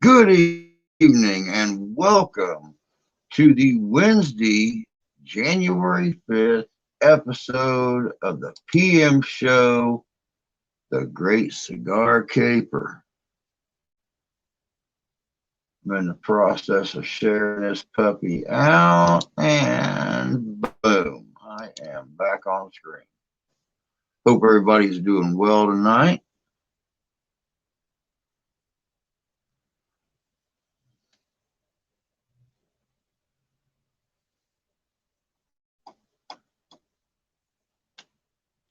Good evening and welcome to the Wednesday, January 5th episode of the PM show, The Great Cigar Caper. I'm in the process of sharing this puppy out, and boom, I am back on screen. Hope everybody's doing well tonight.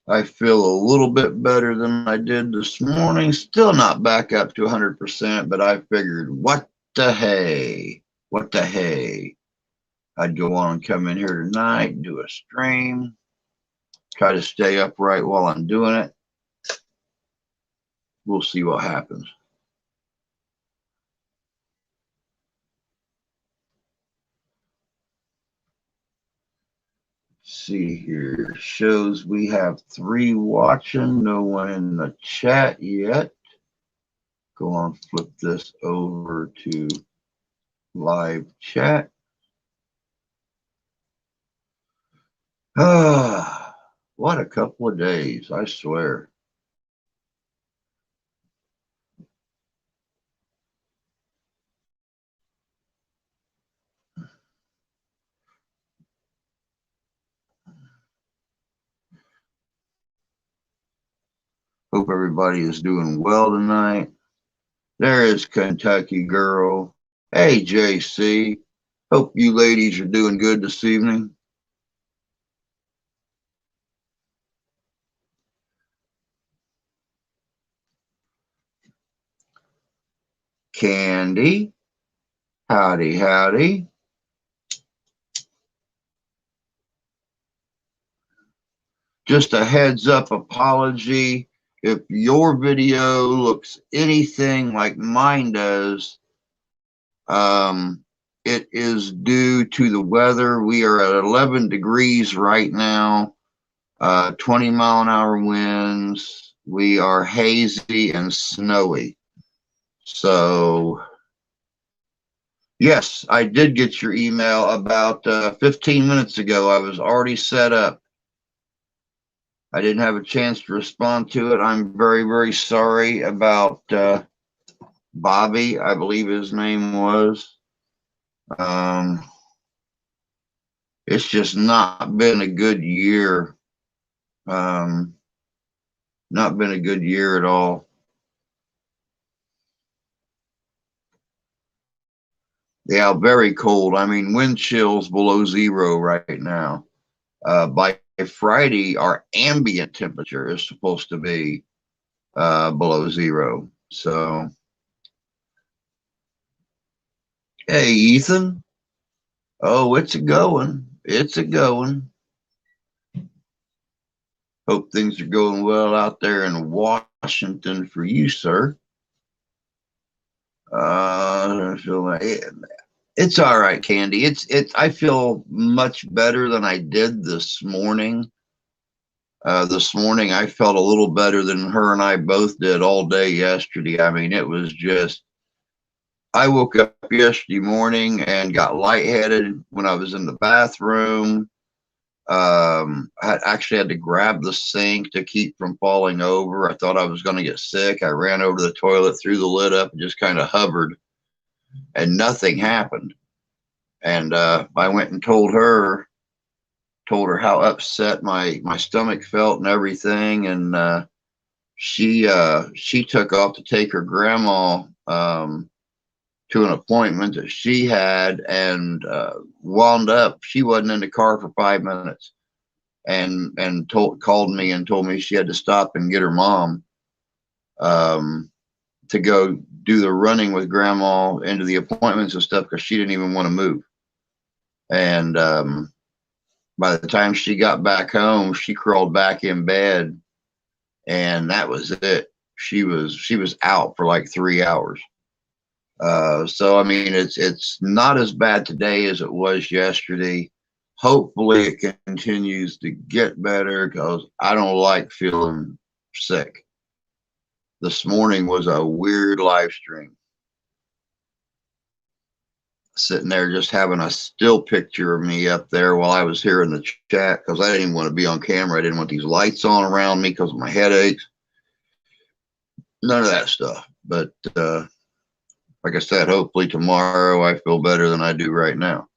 I feel a little bit better than I did this morning. Still not back up to 100%, but I figured, what the hey? What the hey? I'd go on and come in here tonight, do a stream, try to stay upright while I'm doing it. We'll see what happens. See here, shows we have 3 watching, no one in the chat yet. Go on, flip this over to live chat. Ah, what a couple of days, I swear. Hope everybody is doing well tonight. There is Kentucky Girl. Hey, JC. Hope you ladies are doing good this evening. Candy. Howdy, howdy. Just a heads up apology. If your video looks anything like mine does, it is due to the weather. We are at 11 degrees right now, 20-mile-an-hour winds. We are hazy and snowy. So, yes, I did get your email about 15 minutes ago. I was already set up. I didn't have a chance to respond to it. I'm very, very sorry about Bobby, I believe his name was. It's just not been a good year. Not been a good year at all. Yeah, very cold. I mean, wind chills below 0 right now. By Friday, our ambient temperature is supposed to be below 0. So, hey, Ethan. Oh, it's a going. It's a going. Hope things are going well out there in Washington for you, sir. It's all right, Candy. I feel much better than I did this morning. This morning I felt a little better than her and I both did all day yesterday. I mean, it was just, I woke up yesterday morning and got lightheaded when I was in the bathroom. I actually had to grab the sink to keep from falling over. I thought I was going to get sick. I ran over to the toilet, threw the lid up, and just kind of hovered, and nothing happened. And I went and told her how upset my stomach felt and everything, and she took off to take her grandma to an appointment that she had, and wound up. She wasn't in the car for 5 minutes, and called me and told me she had to stop and get her mom to go do the running with grandma into the appointments and stuff because she didn't even want to move. And by the time she got back home, she crawled back in bed, and that was it. She was out for like 3 hours. So I mean, it's not as bad today as it was yesterday. Hopefully, it continues to get better because I don't like feeling sick. This morning was a weird live stream. sitting there just having a still picture of me up there while I was here in the chat because I didn't even want to be on camera. I didn't want these lights on around me because of my headaches. None of that stuff. But like I said, hopefully tomorrow I feel better than I do right now.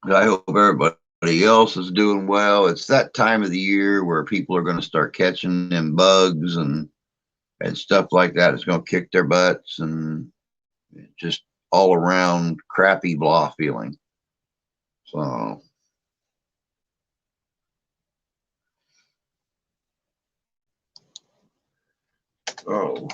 I hope everybody else is doing well. It's that time of the year where people are going to start catching them bugs and stuff like that. It's going to kick their butts and just all around crappy blah feeling. So oh.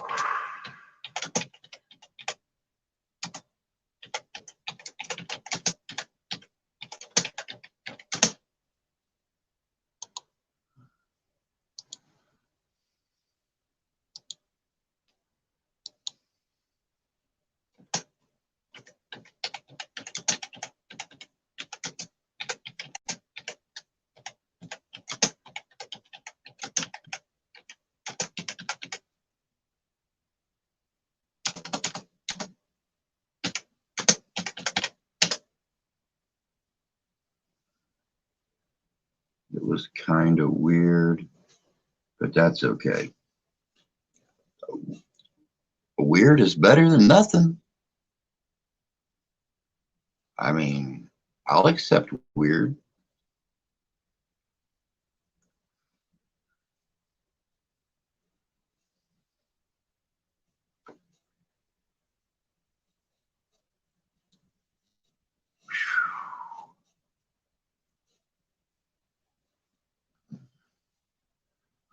It was kind of weird, but that's okay. Weird is better than nothing. I mean, I'll accept weird.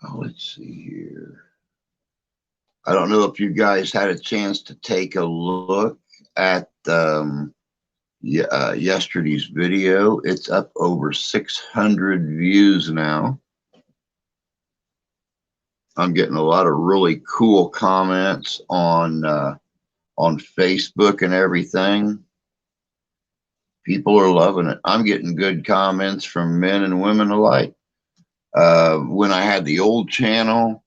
Oh, let's see here. I don't know if you guys had a chance to take a look at yesterday's video. It's up over 600 views now. I'm getting a lot of really cool comments on Facebook and everything. People are loving it. I'm getting good comments from men and women alike. When I had the old channel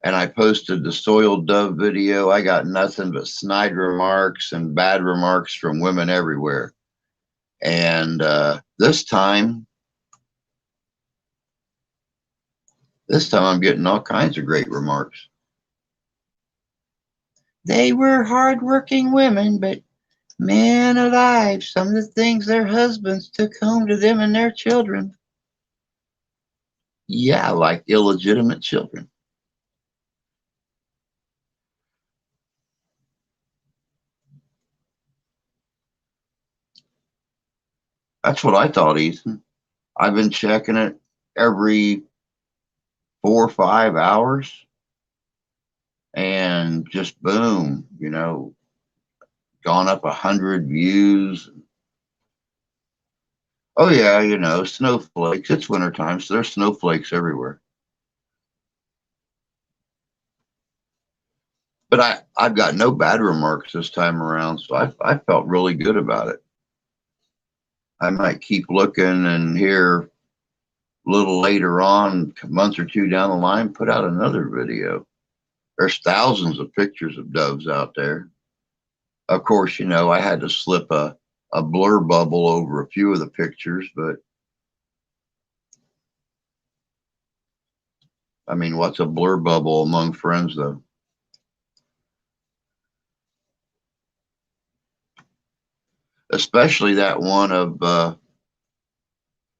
and I posted the soiled dove video, I got nothing but snide remarks and bad remarks from women everywhere. And this time I'm getting all kinds of great remarks. They were hardworking women, but man alive, some of the things their husbands took home to them and their children. Yeah, like illegitimate children. That's what I thought, Ethan. I've been checking it every 4 or 5 hours and just boom, gone up 100 views. Oh yeah, snowflakes. It's wintertime, so there's snowflakes everywhere. But I've got no bad remarks this time around, so I felt really good about it. I might keep looking and here a little later on, a month or two down the line, put out another video. There's thousands of pictures of doves out there. Of course, I had to slip a blur bubble over a few of the pictures, but I mean, what's a blur bubble among friends, though? Especially that one of Bill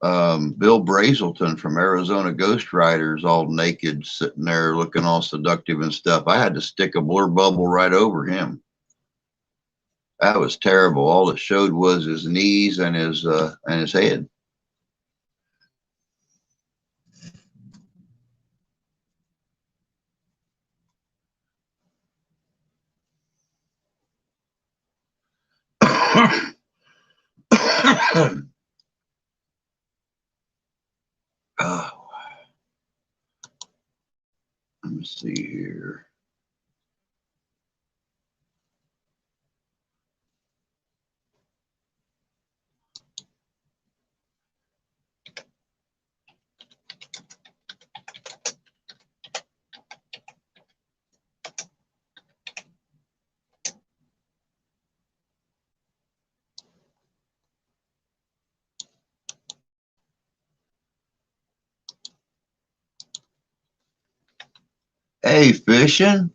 Brazelton from Arizona Ghost Riders, all naked, sitting there looking all seductive and stuff. I had to stick a blur bubble right over him. That was terrible. All it showed was his knees and his head. Oh, let me see here. Hey, fishing?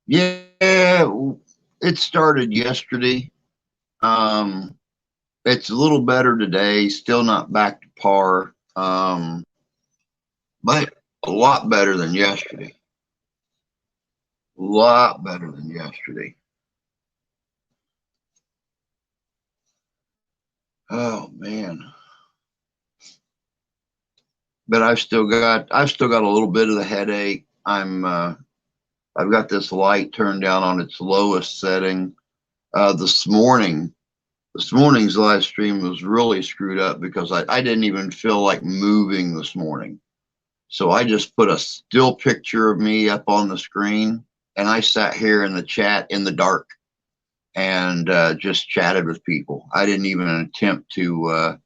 Yeah, it started yesterday. Um, it's a little better today, still not back to par. But a lot better than yesterday. A lot better than yesterday. Oh man. But I've still got a little bit of the headache. I've got this light turned down on its lowest setting. This morning's live stream was really screwed up because I didn't even feel like moving this morning. So I just put a still picture of me up on the screen, and I sat here in the chat in the dark and just chatted with people. I didn't even attempt to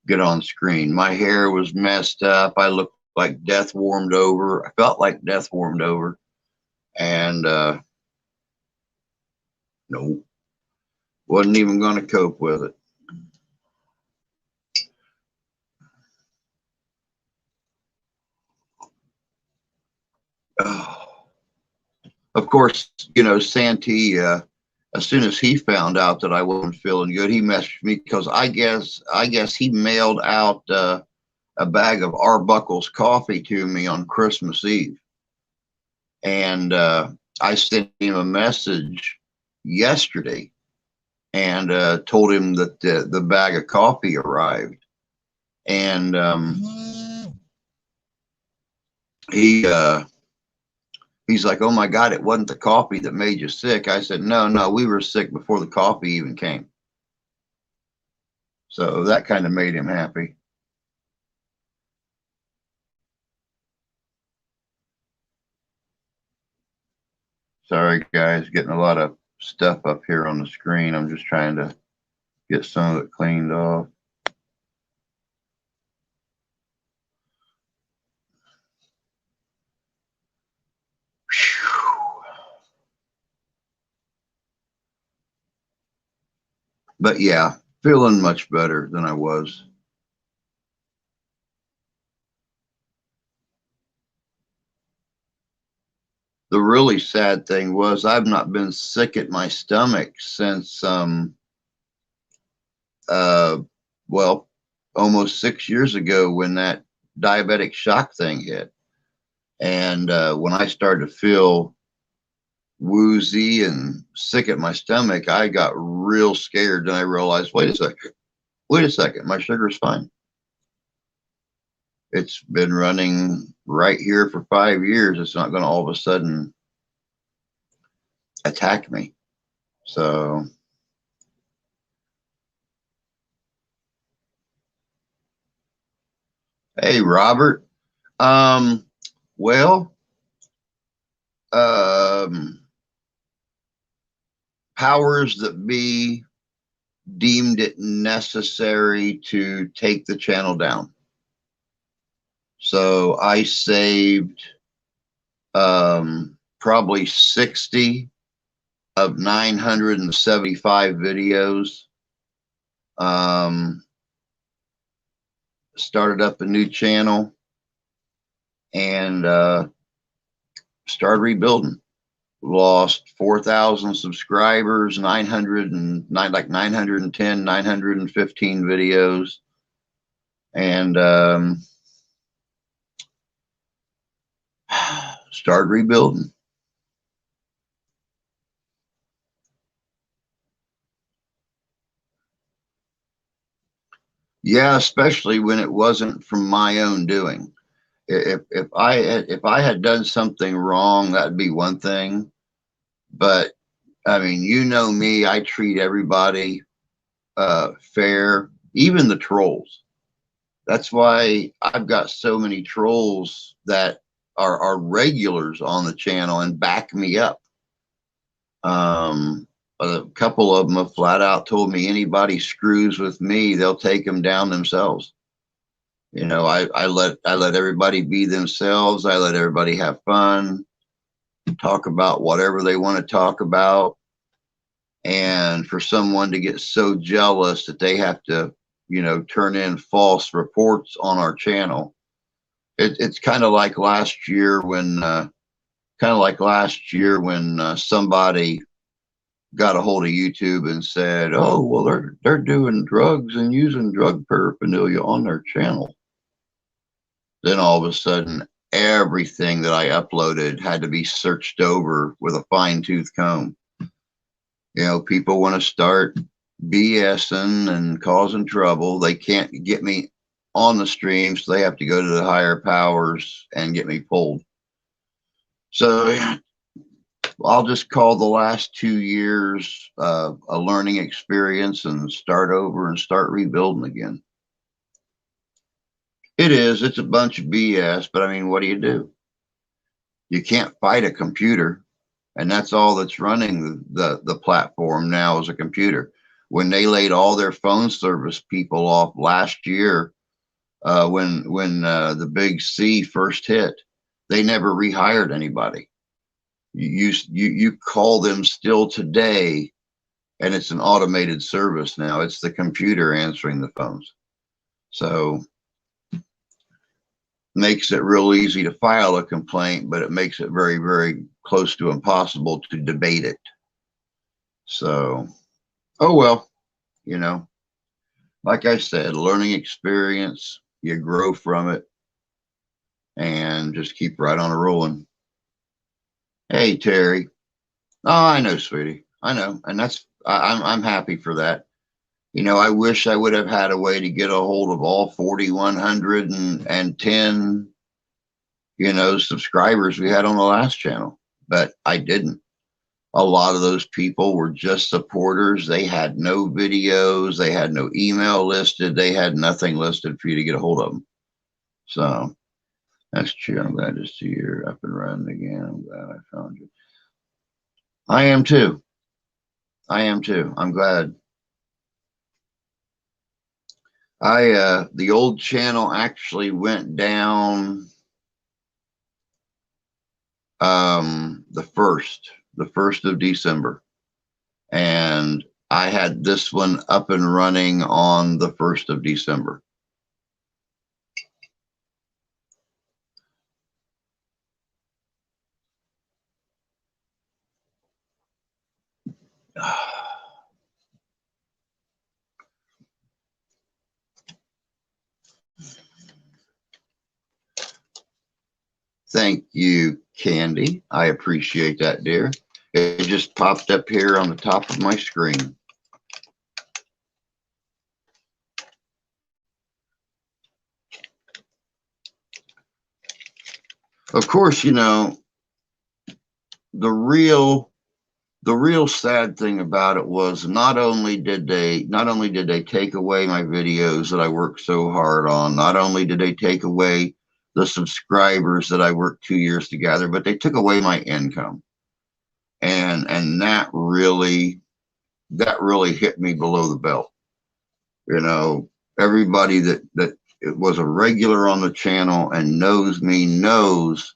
get on screen. My hair was messed up. I looked like death warmed over. I felt like death warmed over, and no, wasn't even going to cope with it. Oh. Of course, Santee, as soon as he found out that I wasn't feeling good, he messaged me because I guess he mailed out a bag of Arbuckle's coffee to me on Christmas Eve, and I sent him a message yesterday and told him that the bag of coffee arrived, and he. He's like, "Oh my God, it wasn't the coffee that made you sick." I said, "No, no, we were sick before the coffee even came." So that kind of made him happy. Sorry, guys, getting a lot of stuff up here on the screen. I'm just trying to get some of it cleaned off. But yeah, feeling much better than I was. The really sad thing was I've not been sick at my stomach since uh well, almost 6 years ago when that diabetic shock thing hit. And when I started to feel woozy and sick at my stomach, I got real scared. And I realized, wait a second, my sugar's fine. It's been running right here for 5 years. It's not going to all of a sudden attack me. So, hey, Robert. Um, well, um, powers that be deemed it necessary to take the channel down. So I saved probably 60 of 975 videos. Started up a new channel and started rebuilding. Lost 4,000 subscribers, 909, like 910, 915 videos, and started rebuilding. Yeah, especially when it wasn't from my own doing. If I had done something wrong, that'd be one thing. But I mean, you know me, I treat everybody fair, even the trolls. That's why I've got so many trolls that are regulars on the channel and back me up. A couple of them have flat out told me anybody screws with me, they'll take them down themselves. I let everybody be themselves. I let everybody have fun, talk about whatever they want to talk about. And for someone to get so jealous that they have to, turn in false reports on our channel, It's kind of like last year when somebody got a hold of YouTube and said, "Oh, well, they're doing drugs and using drug paraphernalia on their channel." Then all of a sudden, everything that I uploaded had to be searched over with a fine-tooth comb. You know, people want to start BSing and causing trouble. They can't get me on the stream, so they have to go to the higher powers and get me pulled. So I'll just call the last 2 years a learning experience and start over and start rebuilding again. It is. It's a bunch of BS, but I mean, what do? You can't fight a computer, and that's all that's running the platform now is a computer. When they laid all their phone service people off last year, when the big C first hit, they never rehired anybody. You call them still today, and it's an automated service now. It's the computer answering the phones. So makes it real easy to file a complaint, but it makes it very, very close to impossible to debate it. So, oh well, you know, like I said, learning experience, you grow from it, and just keep right on rolling. Hey, Terry. Oh, I know, sweetie. I know, and I'm happy for that. You know, I wish I would have had a way to get a hold of all 4,110, subscribers we had on the last channel, but I didn't. A lot of those people were just supporters. They had no videos. They had no email listed. They had nothing listed for you to get a hold of them. So that's true. I'm glad to see you're up and running again. I'm glad I found you. I am too. I'm glad. The old channel actually went down the 1st of December, and I had this one up and running on the 1st of December. Thank you, Candy. I appreciate that, dear. It just popped up here on the top of my screen. Of course, the real sad thing about it was not only did they take away my videos that I worked so hard on, not only did they take away the subscribers that I worked 2 years to gather, but they took away my income. And that really hit me below the belt. Everybody that it was a regular on the channel and knows me knows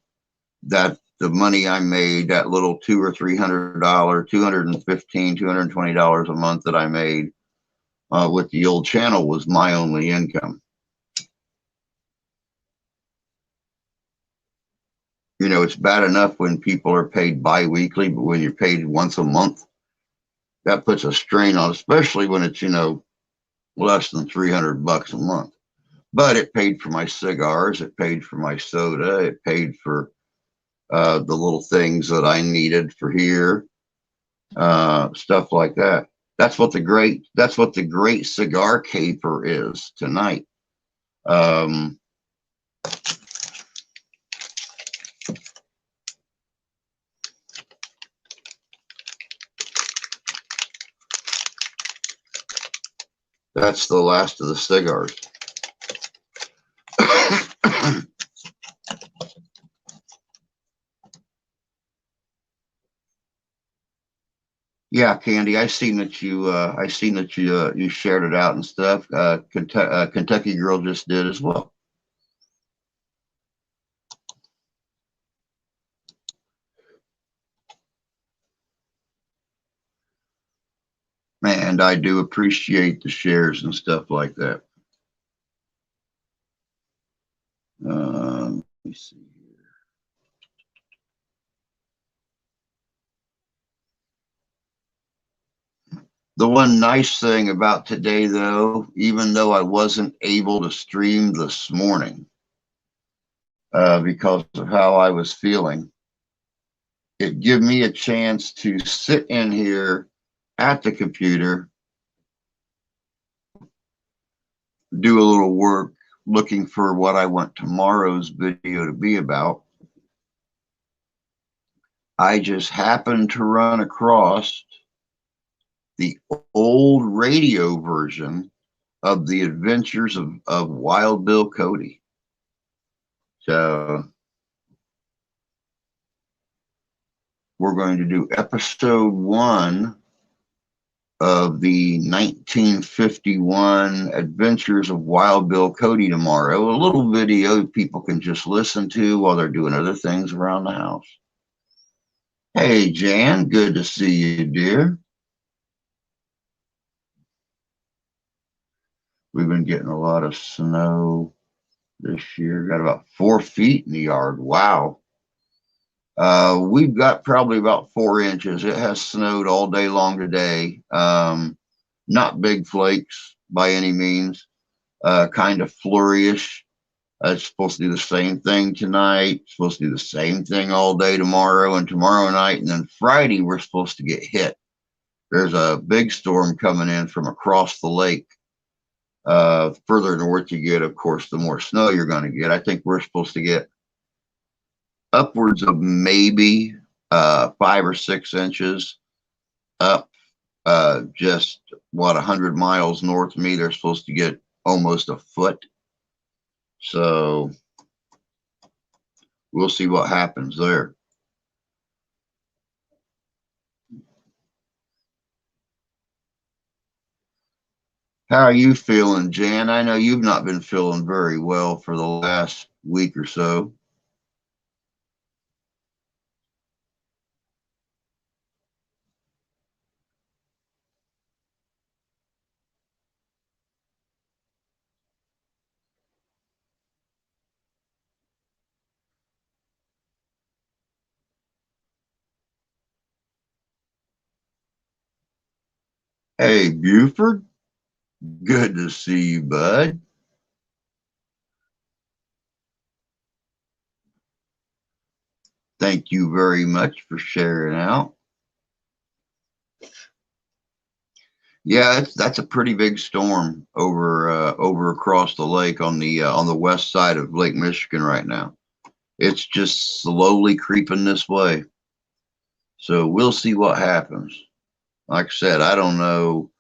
that the money I made, that little $200 or $300, $215, $220 a month that I made with the old channel was my only income. It's bad enough when people are paid bi-weekly, but when you're paid once a month, that puts a strain on, especially when it's, less than $300 a month. But it paid for my cigars, it paid for my soda, it paid for the little things that I needed for here, stuff like that. That's what the great cigar caper is tonight. That's the last of the cigars. Yeah, Candy, I seen that you shared it out and stuff. Kentucky Girl just did as well. And I do appreciate the shares and stuff like that. Let me see here. The one nice thing about today, though, even though I wasn't able to stream this morning because of how I was feeling, it gave me a chance to sit in here at the computer, do a little work looking for what I want tomorrow's video to be about. I just happened to run across the old radio version of the Adventures of Wild Bill Cody. So we're going to do episode 1 of the 1951 Adventures of Wild Bill Cody tomorrow. A little video people can just listen to while they're doing other things around the house. Hey, Jan, good to see you, dear. We've been getting a lot of snow this year. Got about 4 feet in the yard. Wow. We've got probably about 4 inches. It has snowed all day long today. Not big flakes by any means. Kind of flurryish. It's supposed to do the same thing tonight. It's supposed to do the same thing all day tomorrow and tomorrow night. And then Friday, we're supposed to get hit. There's a big storm coming in from across the lake. Further north you get, of course, the more snow you're going to get. I think we're supposed to get upwards of maybe 5 or 6 inches up. Just 100 miles north of me, they're supposed to get almost a foot. So we'll see what happens there. How are you feeling, Jan? I know you've not been feeling very well for the last week or so. Hey, Buford. Good to see you, bud. Thank you very much for sharing out. Yeah, that's a pretty big storm over across the lake on the west side of Lake Michigan right now. It's just slowly creeping this way. So we'll see what happens. Like I said, I don't know.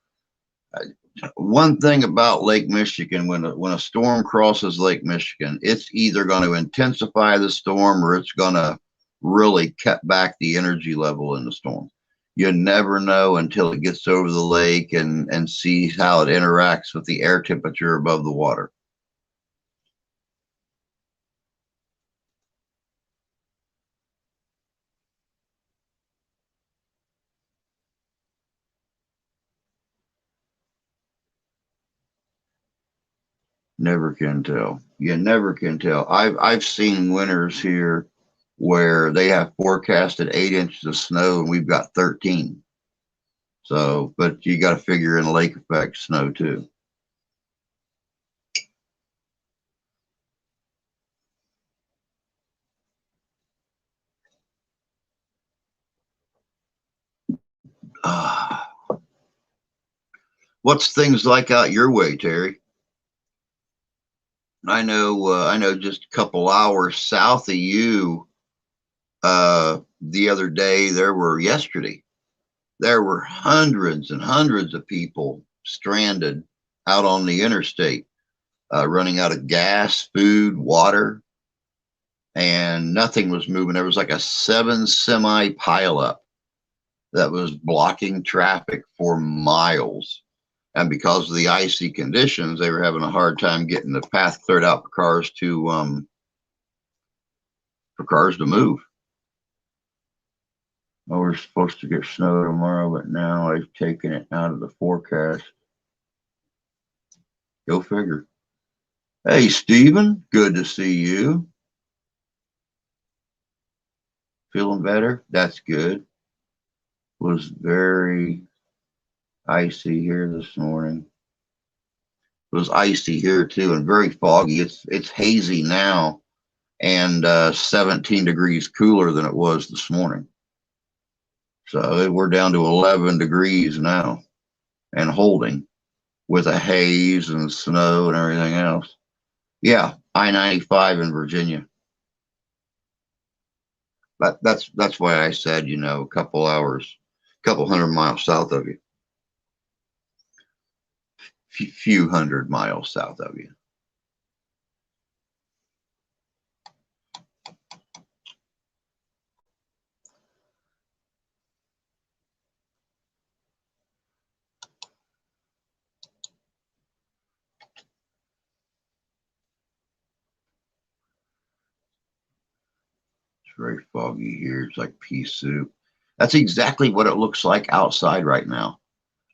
One thing about Lake Michigan, when a storm crosses Lake Michigan, it's either going to intensify the storm or it's going to really cut back the energy level in the storm. You never know until it gets over the lake and see how it interacts with the air temperature above the water. Never can tell. You never can tell. I've seen winters here where they have forecasted 8 inches of snow and we've got 13. So, but you got to figure in lake effect snow too. What's things like out your way, Terry? I know just a couple hours south of you, the other day, yesterday, there were hundreds and hundreds of people stranded out on the interstate, running out of gas, food, water, and nothing was moving. There was like a 7 semi pileup that was blocking traffic for miles. And because of the icy conditions, they were having a hard time getting the path cleared out for cars to move. Oh, we're supposed to get snow tomorrow, but now I've taken it out of the forecast. Go figure. Hey, Stephen, good to see you. Feeling better? That's good. Was very icy here this morning. It was icy here too, and very foggy. It's hazy now, and 17 degrees cooler than it was this morning. So we're down to 11 degrees now, and holding with a haze and snow and everything else. Yeah, I-95 in Virginia. That's why I said, a couple hours, a couple hundred miles south of you, few hundred miles south of you. It's very foggy here. It's like pea soup. That's exactly what it looks like outside right now.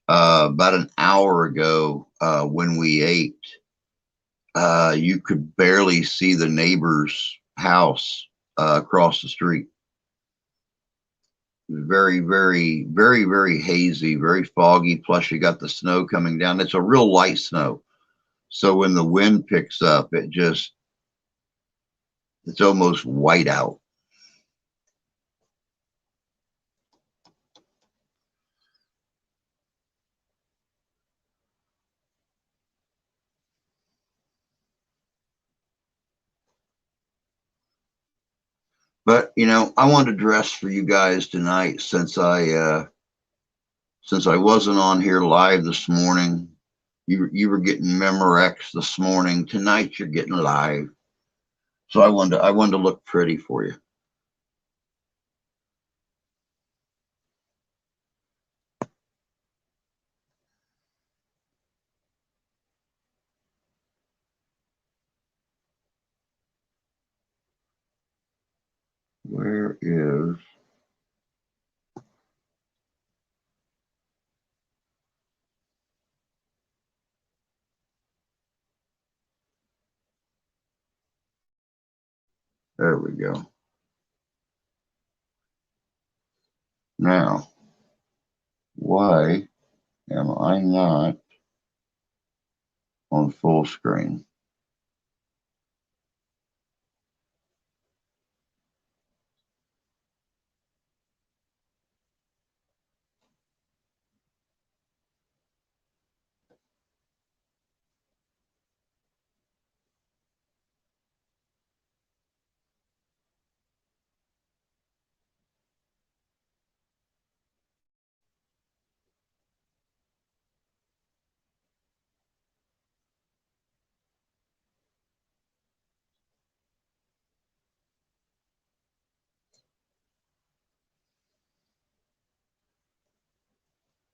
About an hour ago, when we ate, you could barely see the neighbor's house across the street. It was very, very, very, very hazy, very foggy. Plus, you got the snow coming down. It's a real light snow. So when the wind picks up, it's almost white out. But I wanted to dress for you guys tonight since I wasn't on here live this morning. You were getting Memorex this morning. Tonight you're getting live. So I wanted to look pretty for you. Where is There we go. Now, why am I not on full screen?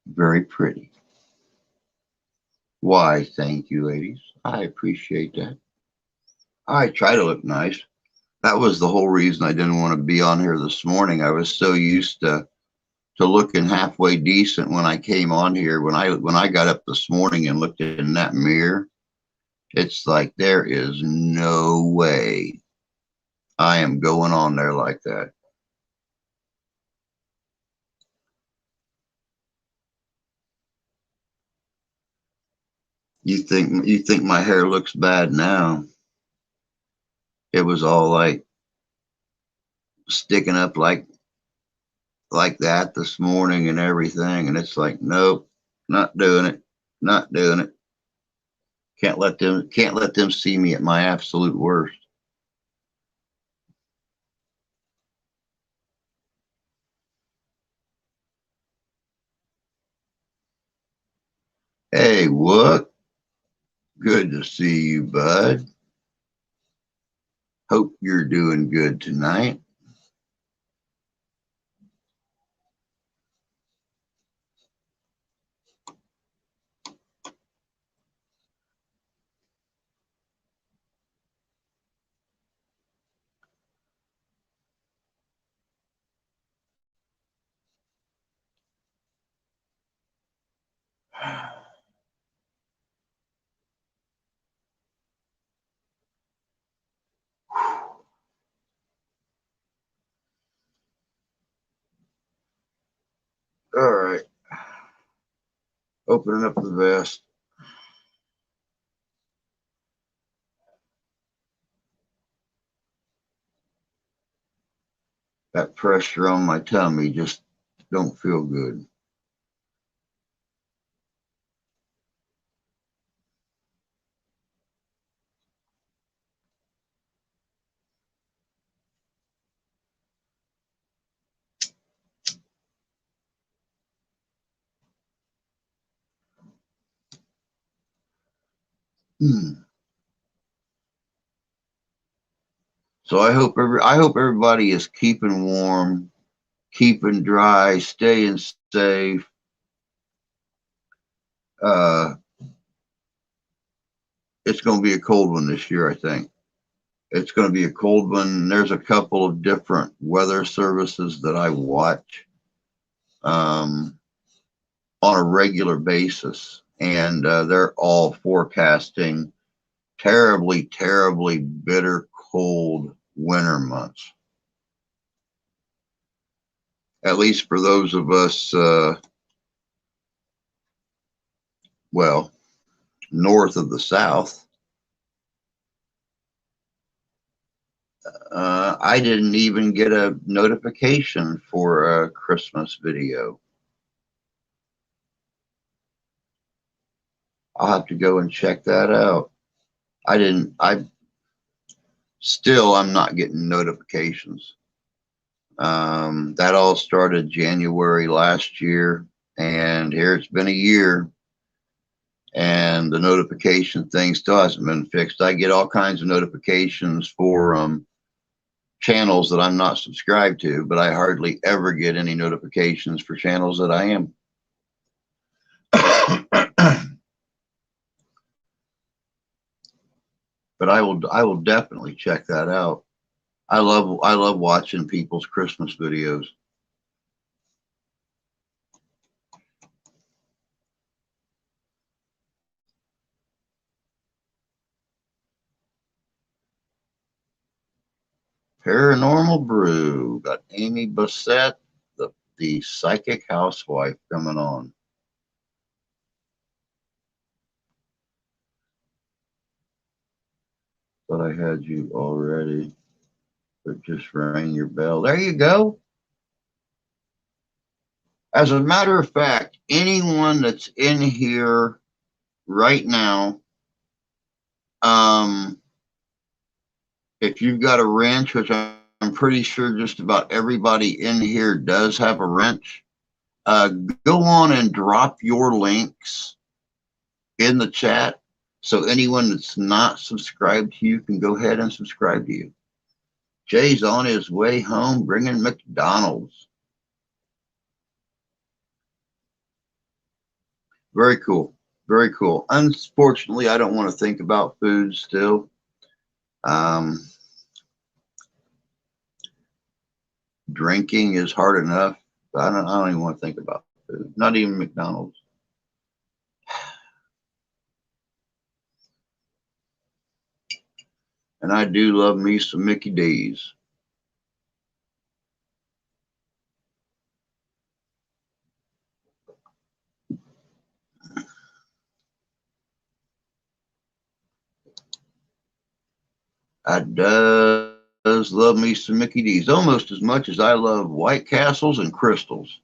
Very pretty. Why, thank you, ladies. I appreciate that. I try to look nice. That was the whole reason I didn't want to be on here this morning. I was so used to looking halfway decent when I came on here. When I got up this morning and looked in that mirror, it's like there is no way I am going on there like that. You think my hair looks bad now? It was all like sticking up like that this morning and everything, and it's like, nope, not doing it, not doing it. Can't let them see me at my absolute worst. Hey, what? Good to see you, bud. Hope you're doing good tonight. All right. Opening up the vest. That pressure on my tummy just don't feel good. So I hope everybody is keeping warm, keeping dry, staying safe. Uh, it's going to be a cold one this year, I think. It's going to be a cold one. There's a couple of different weather services that I watch on a regular basis, and they're all forecasting terribly, terribly bitter cold winter months. At least for those of us, well, north of the South. I didn't even get a notification for a Christmas video. I'll have to go and check that out. I'm not getting notifications. That all started January last year, and here it's been a year, and the notification thing still hasn't been fixed. I get all kinds of notifications for channels that I'm not subscribed to, but I hardly ever get any notifications for channels that I am. But I will definitely check that out. I love watching people's Christmas videos. Paranormal Brew got Amy Bassett, the psychic housewife, coming on. But I had you already, but just rang your bell. There you go. As a matter of fact, anyone that's in here right now, if you've got a wrench, which I'm pretty sure just about everybody in here does have a wrench, go on and drop your links in the chat so anyone that's not subscribed to you can go ahead and subscribe to you. Jay's on his way home bringing McDonald's. Very cool. Very cool. Unfortunately, I don't want to think about food still. Drinking is hard enough. I don't even want to think about food. Not even McDonald's. And I do love me some Mickey D's. I does love me some Mickey D's almost as much as I love White Castles and Crystals.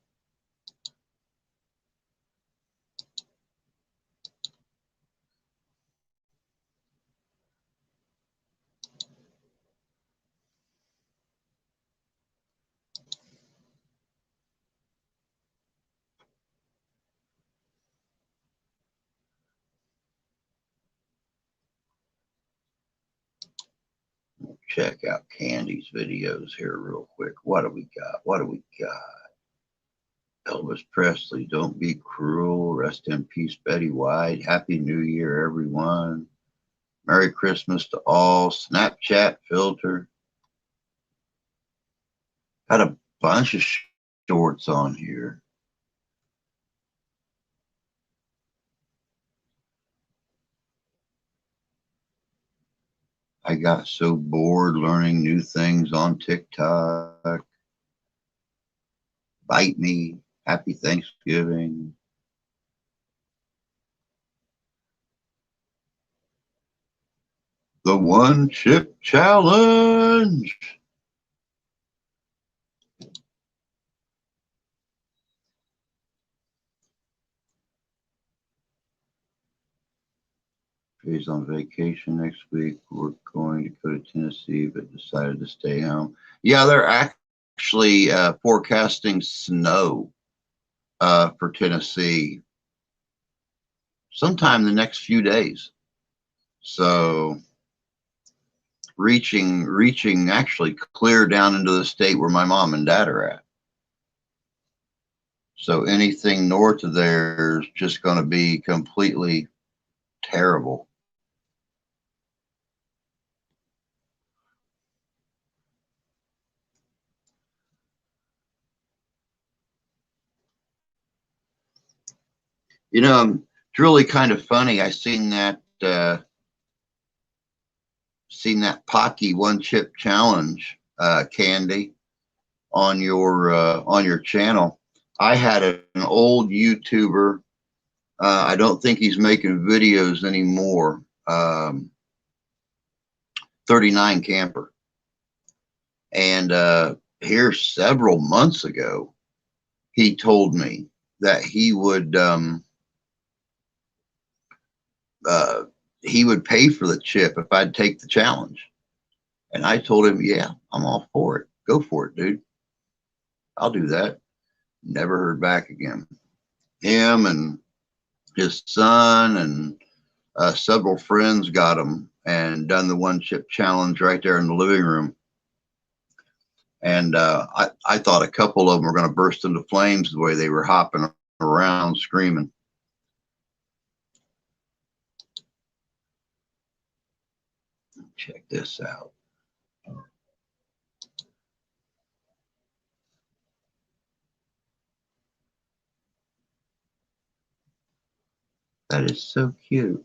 Check out Candy's videos here real quick. What do we got? What do we got? Elvis Presley, don't be cruel. Rest in peace, Betty White. Happy New Year, everyone. Merry Christmas to all. Snapchat filter. Got a bunch of shorts on here. I got so bored learning new things on TikTok. Bite me. Happy Thanksgiving. The one chip challenge. He's on vacation next week. We're going to go to Tennessee, but decided to stay home. Yeah, they're actually forecasting snow for Tennessee sometime the next few days. So reaching actually clear down into the state where my mom and dad are at. So anything north of there is just going to be completely terrible. You know, it's really kind of funny. I seen that Pocky one chip challenge, Candy, on your channel. I had an old YouTuber. I don't think he's making videos anymore. 39 Camper, and here several months ago, he told me that he would pay for the chip if I'd take the challenge. And I told him, yeah, I'm all for it. Go for it, dude. I'll do that. Never heard back again. Him and his son and several friends got him and done the one chip challenge right there in the living room. And I thought a couple of them were going to burst into flames the way they were hopping around screaming. Check this out. That is so cute.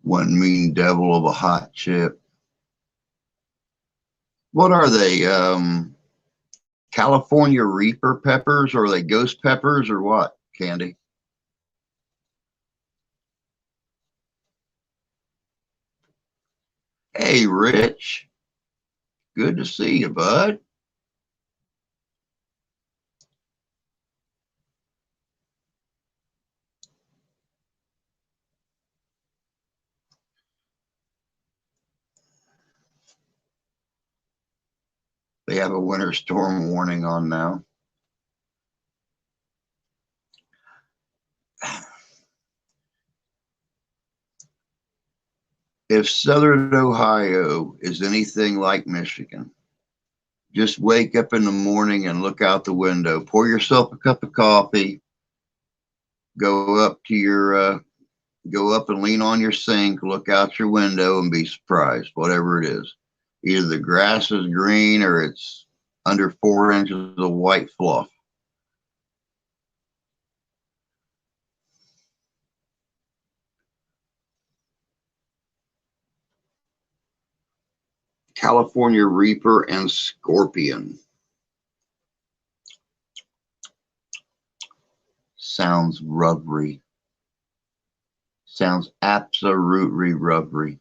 One mean devil of a hot chip. What are they? California Reaper peppers, or are they ghost peppers, or what, Candy? Hey, Rich. Good to see you, bud. They have a winter storm warning on now. If Southern Ohio is anything like Michigan, just wake up in the morning and look out the window. Pour yourself a cup of coffee. Go up to your go up and lean on your sink. Look out your window and be surprised. Whatever it is, either the grass is green or it's under 4 inches of white fluff. California Reaper and Scorpion. Sounds rubbery. Sounds absolutely rubbery.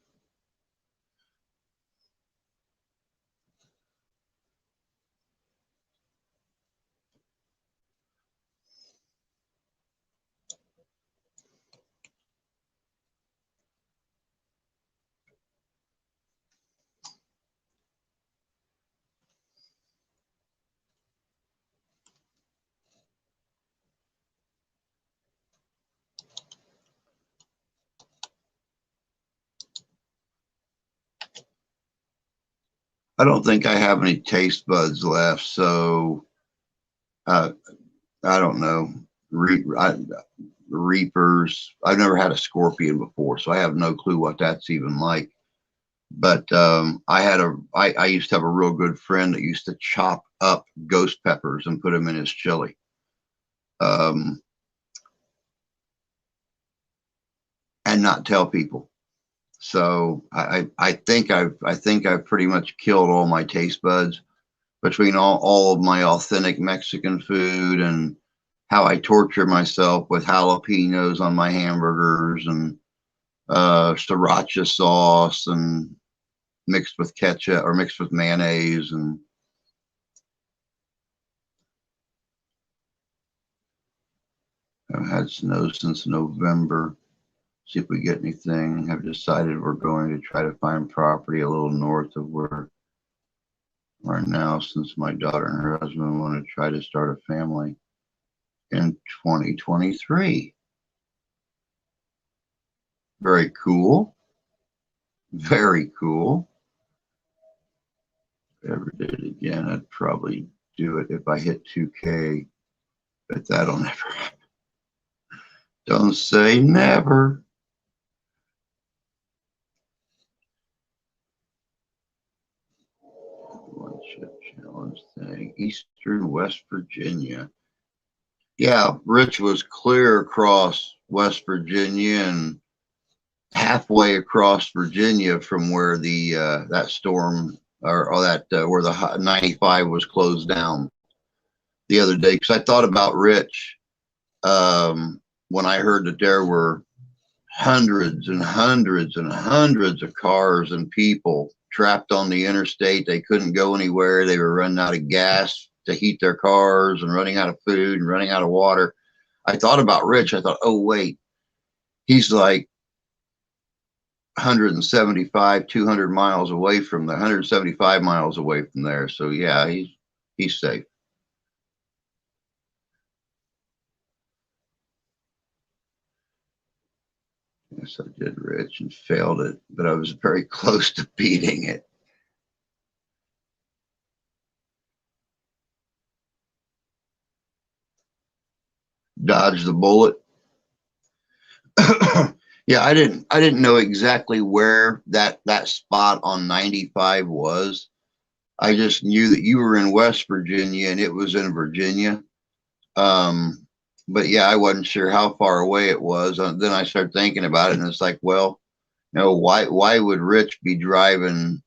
I don't think I have any taste buds left, so uh, I don't know. Reapers. I've never had a scorpion before, so I have no clue what that's even like. But I used to have a real good friend that used to chop up ghost peppers and put them in his chili. Um, and not tell people. So I think I've pretty much killed all my taste buds between all of my authentic Mexican food and how I torture myself with jalapenos on my hamburgers and sriracha sauce and mixed with ketchup or mixed with mayonnaise. And I've had snow since November. See if we get anything. Have decided we're going to try to find property a little north of where we're now, since my daughter and her husband want to try to start a family in 2023. Very cool. Very cool. If I ever did it again, I'd probably do it if I hit 2K, but that'll never happen. Don't say never. One chip challenge thing. Eastern West Virginia. Yeah, Rich was clear across West Virginia and halfway across Virginia from where the that storm or that where the 95 was closed down the other day. Because I thought about Rich when I heard that there were hundreds and hundreds and hundreds of cars and people trapped on the interstate. They couldn't go anywhere. They were running out of gas to heat their cars and running out of food and running out of water. I thought about Rich. I thought, oh, wait, he's like 175, 200 miles away from there, 175 miles away from there. So yeah, he's safe. Yes, I did, Rich, and failed it, but I was very close to beating it. Dodge the bullet. Yeah, I didn't know exactly where that spot on 95 was. I just knew that you were in West Virginia and it was in Virginia. Um, but yeah, I wasn't sure how far away it was. Then I started thinking about it, and it's like, well, you know, why would Rich be driving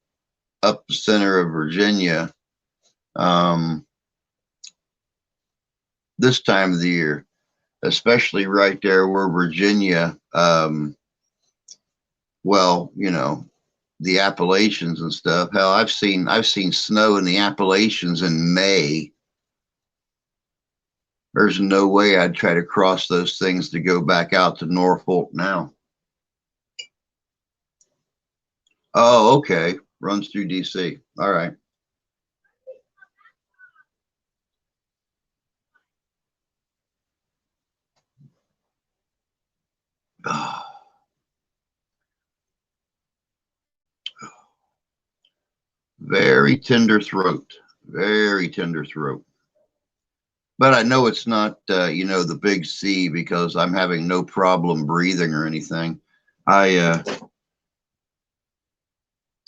up the center of Virginia um, this time of the year, especially right there where Virginia, well, you know, the Appalachians and stuff. Hell, I've seen snow in the Appalachians in May. There's no way I'd try to cross those things to go back out to Norfolk now. Oh, okay. Runs through DC. All right. Very tender throat. Very tender throat. But I know it's not, you know, the big C because I'm having no problem breathing or anything. I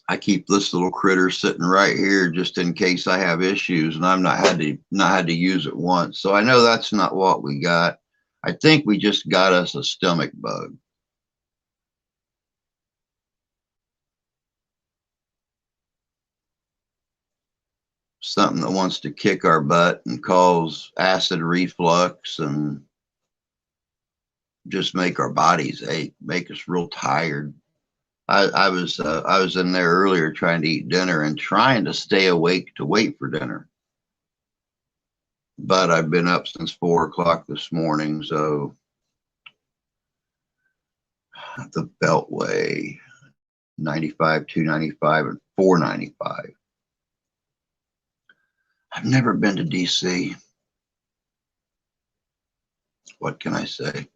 I keep this little critter sitting right here just in case I have issues, and I'm not had to use it once. So I know that's not what we got. I think we just got us a stomach bug, something that wants to kick our butt and cause acid reflux and just make our bodies ache, make us real tired. I was in there earlier trying to eat dinner and trying to stay awake to wait for dinner. But I've been up since 4 o'clock this morning, so the Beltway 95, 295, and 495. I've never been to DC. What can I say?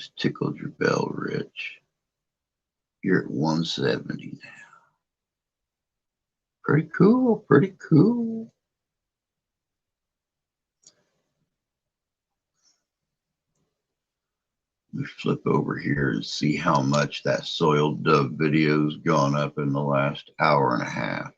Just tickled your bell, Rich. You're at 170 now. Pretty cool, pretty cool. Let me flip over here and see how much that soiled dove video's gone up in the last hour and a half.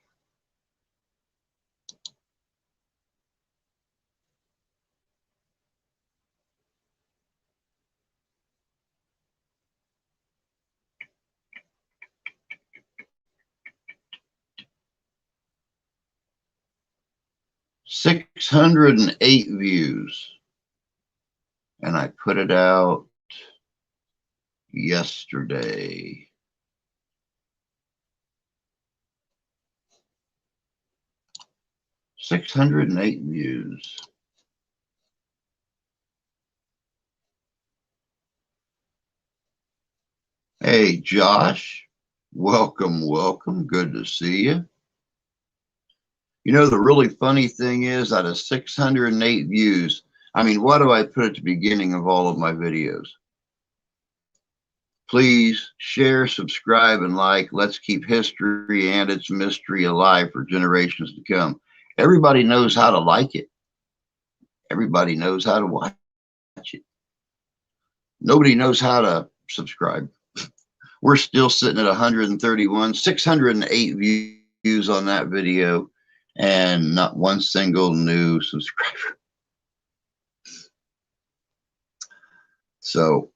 $608 views. And I put it out yesterday. $608 views. Hey, Josh, welcome, welcome. Good to see you. You know, the really funny thing is, out of 608 views, I mean, what do I put at the beginning of all of my videos? Please share, subscribe, and like. Let's keep history and its mystery alive for generations to come. Everybody knows how to like it. Everybody knows how to watch it. Nobody knows how to subscribe. We're still sitting at 131, 608 views on that video, and not one single new subscriber. So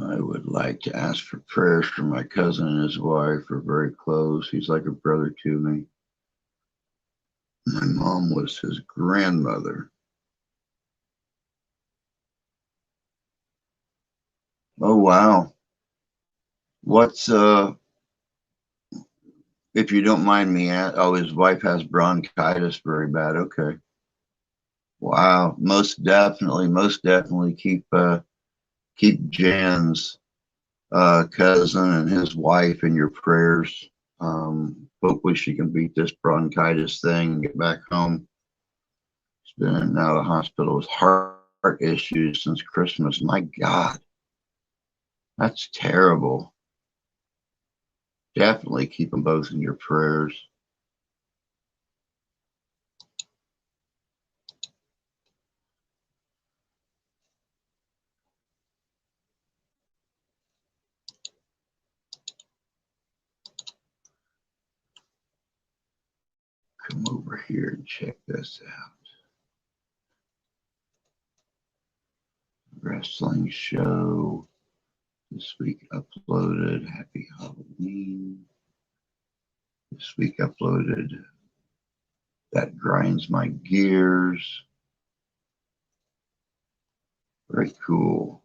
I would like to ask for prayers for my cousin and his wife. We're very close. He's like a brother to me. My mom was his grandmother. Oh, wow. What's, if you don't mind me, oh, his wife has bronchitis very bad. Okay. Wow. Most definitely keep Jan's cousin and his wife in your prayers. Hopefully she can beat this bronchitis thing and get back home. She's been in and out of the hospital with heart issues since Christmas. My God, that's terrible. Definitely keep them both in your prayers. Come over here and check this out. Wrestling show this week uploaded. Happy Halloween. This week uploaded That Grinds My Gears. Very cool.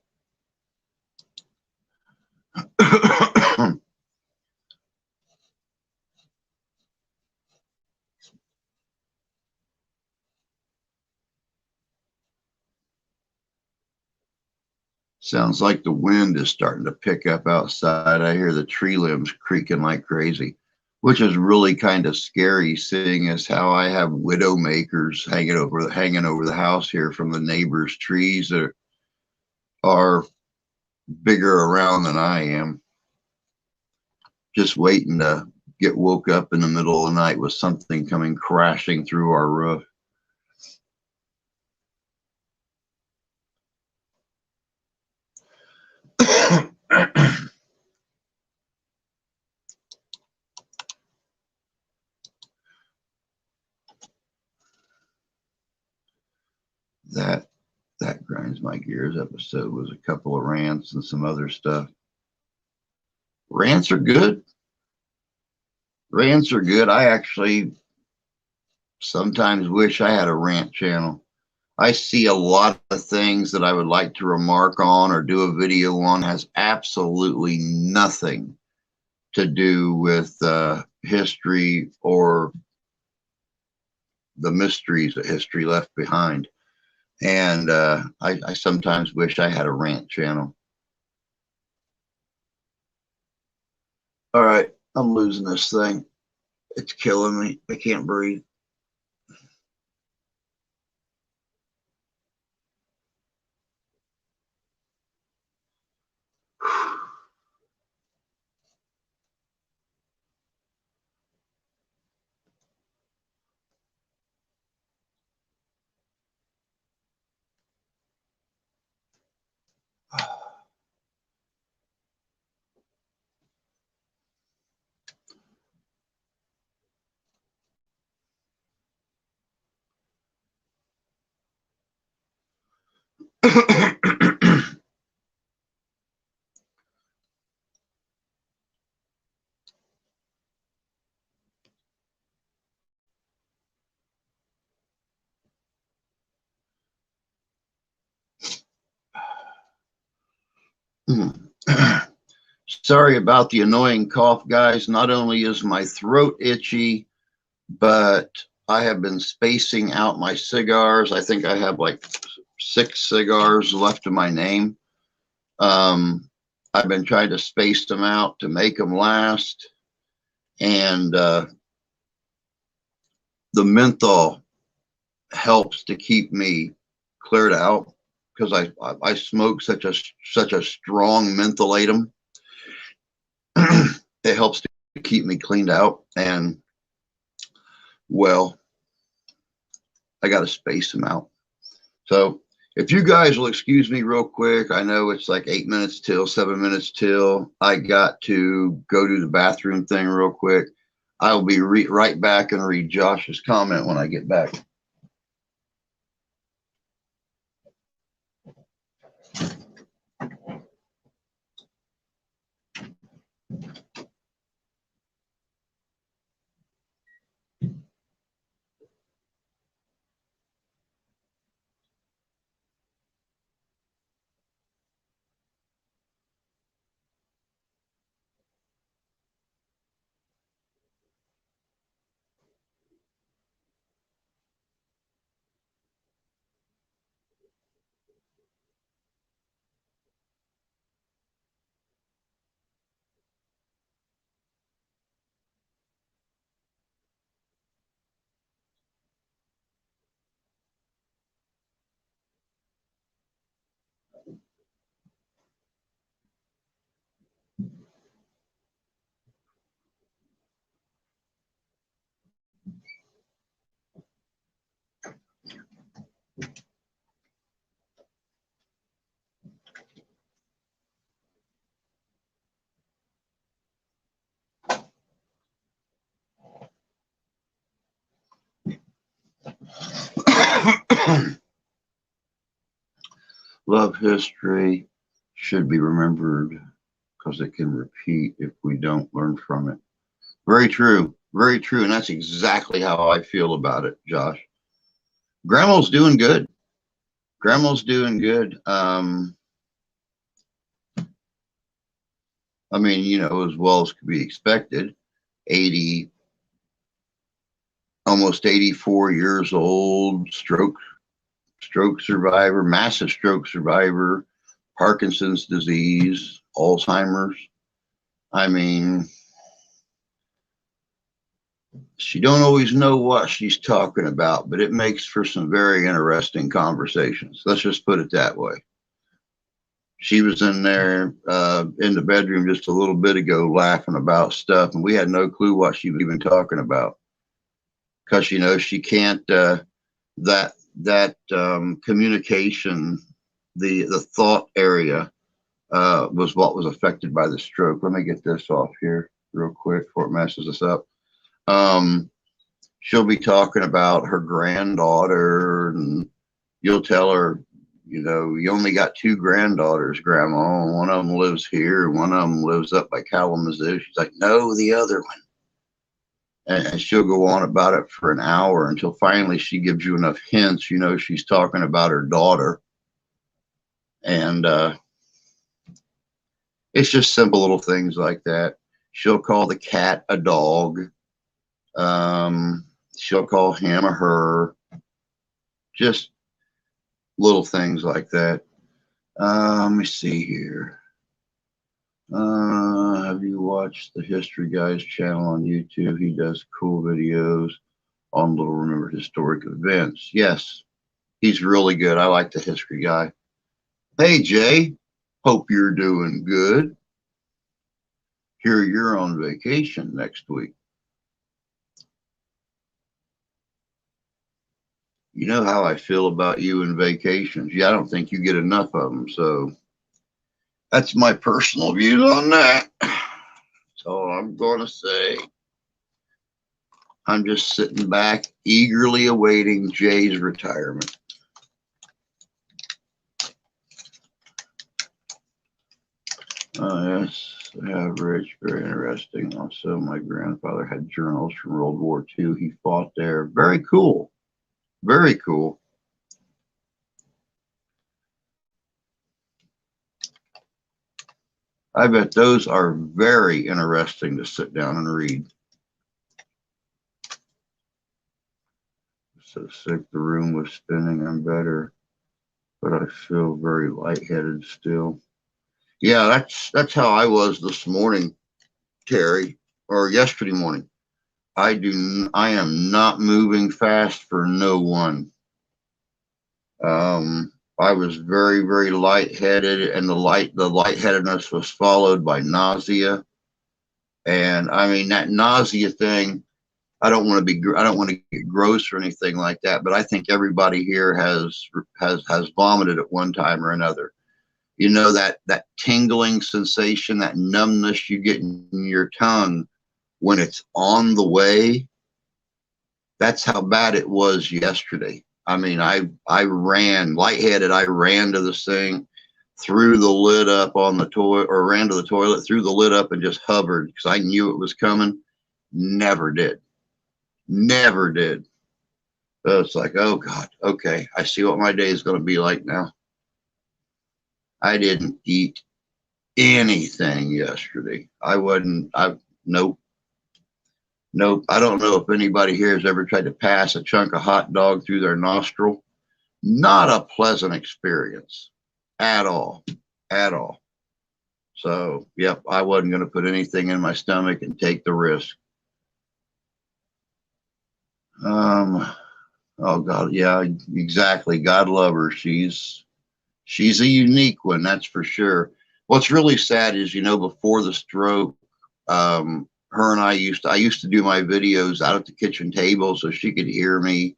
Sounds like the wind is starting to pick up outside. I hear the tree limbs creaking like crazy, which is really kind of scary, seeing as how I have widow makers hanging over the house here from the neighbors' trees that are bigger around than I am. Just waiting to get woke up in the middle of the night with something coming crashing through our roof. That Grinds My Gears episode was a couple of rants and some other stuff. Rants are good. Rants are good. I actually sometimes wish I had a rant channel. I see a lot of things that I would like to remark on or do a video on, has absolutely nothing to do with history or the mysteries that history left behind. And I sometimes wish I had a rant channel. All right, I'm losing this thing. It's killing me. I can't breathe. Sorry about the annoying cough, guys. Not only is my throat itchy, but I have been spacing out my cigars. I think I have like 6 cigars left in my name. I've been trying to space them out to make them last. And the menthol helps to keep me cleared out because I smoke such a strong mentholatum. It helps to keep me cleaned out. And well, I got to space them out. So if you guys will excuse me real quick, I know it's like 8 minutes till, 7 minutes till. I got to go to the bathroom thing real quick. I'll be right back and read Josh's comment when I get back. Love history should be remembered because it can repeat if we don't learn from it. Very true. Very true. And that's exactly how I feel about it, Josh. Grandma's doing good. Grandma's doing good. I mean, you know, as well as could be expected. 80, almost 84 years old, stroke survivor, massive stroke survivor, Parkinson's disease, Alzheimer's. I mean, she don't always know what she's talking about, but it makes for some very interesting conversations. Let's just put it that way. She was in there in the bedroom just a little bit ago laughing about stuff, and we had no clue what she was even talking about. Because, you know, she can't, that communication, the thought area was what was affected by the stroke. Let me get this off here real quick before it messes us up. She'll be talking about her granddaughter, and you'll tell her, you know, you only got 2 granddaughters, Grandma. One of them lives here, and one of them lives up by Kalamazoo. She's like, no, the other one. And she'll go on about it for an hour until finally she gives you enough hints, you know, she's talking about her daughter. And it's just simple little things like that. She'll call the cat a dog. She'll call him or her. Just little things like that. Let me see here. Have you watched the History Guys channel on YouTube? He does cool videos on little remembered historic events. Yes, he's really good. I like the History Guy. Hey, Jay. Hope you're doing good. Here you're on vacation next week. You know how I feel about you and vacations. Yeah, I don't think you get enough of them. So that's my personal views on that. That's all I'm going to say. I'm just sitting back, eagerly awaiting Jay's retirement. Yes, average, very interesting. Also, my grandfather had journals from World War II. He fought there. Very cool. Very cool. I bet those are very interesting to sit down and read. So sick, the room was spinning. I'm better, but I feel very lightheaded still. Yeah, that's how I was this morning, Terry, or yesterday morning. I am not moving fast for no one. I was very, very lightheaded, and the lightheadedness was followed by nausea. And I mean, that nausea thing, I don't want to get gross or anything like that, but I think everybody here has vomited at one time or another. You know, that tingling sensation, that numbness you get in your tongue when it's on the way. That's how bad it was yesterday. I mean, I ran lightheaded. I ran to the sink, threw the lid up on the toilet, or ran to the toilet, threw the lid up, and just hovered because I knew it was coming. Never did. Never did. So it's like, oh God, okay, I see what my day is going to be like now. I didn't eat anything yesterday. Nope. Nope. I don't know if anybody here has ever tried to pass a chunk of hot dog through their nostril. Not a pleasant experience at all. At all. So, yep, I wasn't going to put anything in my stomach and take the risk. Oh God, yeah, exactly. God love her. She's a unique one, that's for sure. What's really sad is, before the stroke, her and I used to do my videos out at the kitchen table so she could hear me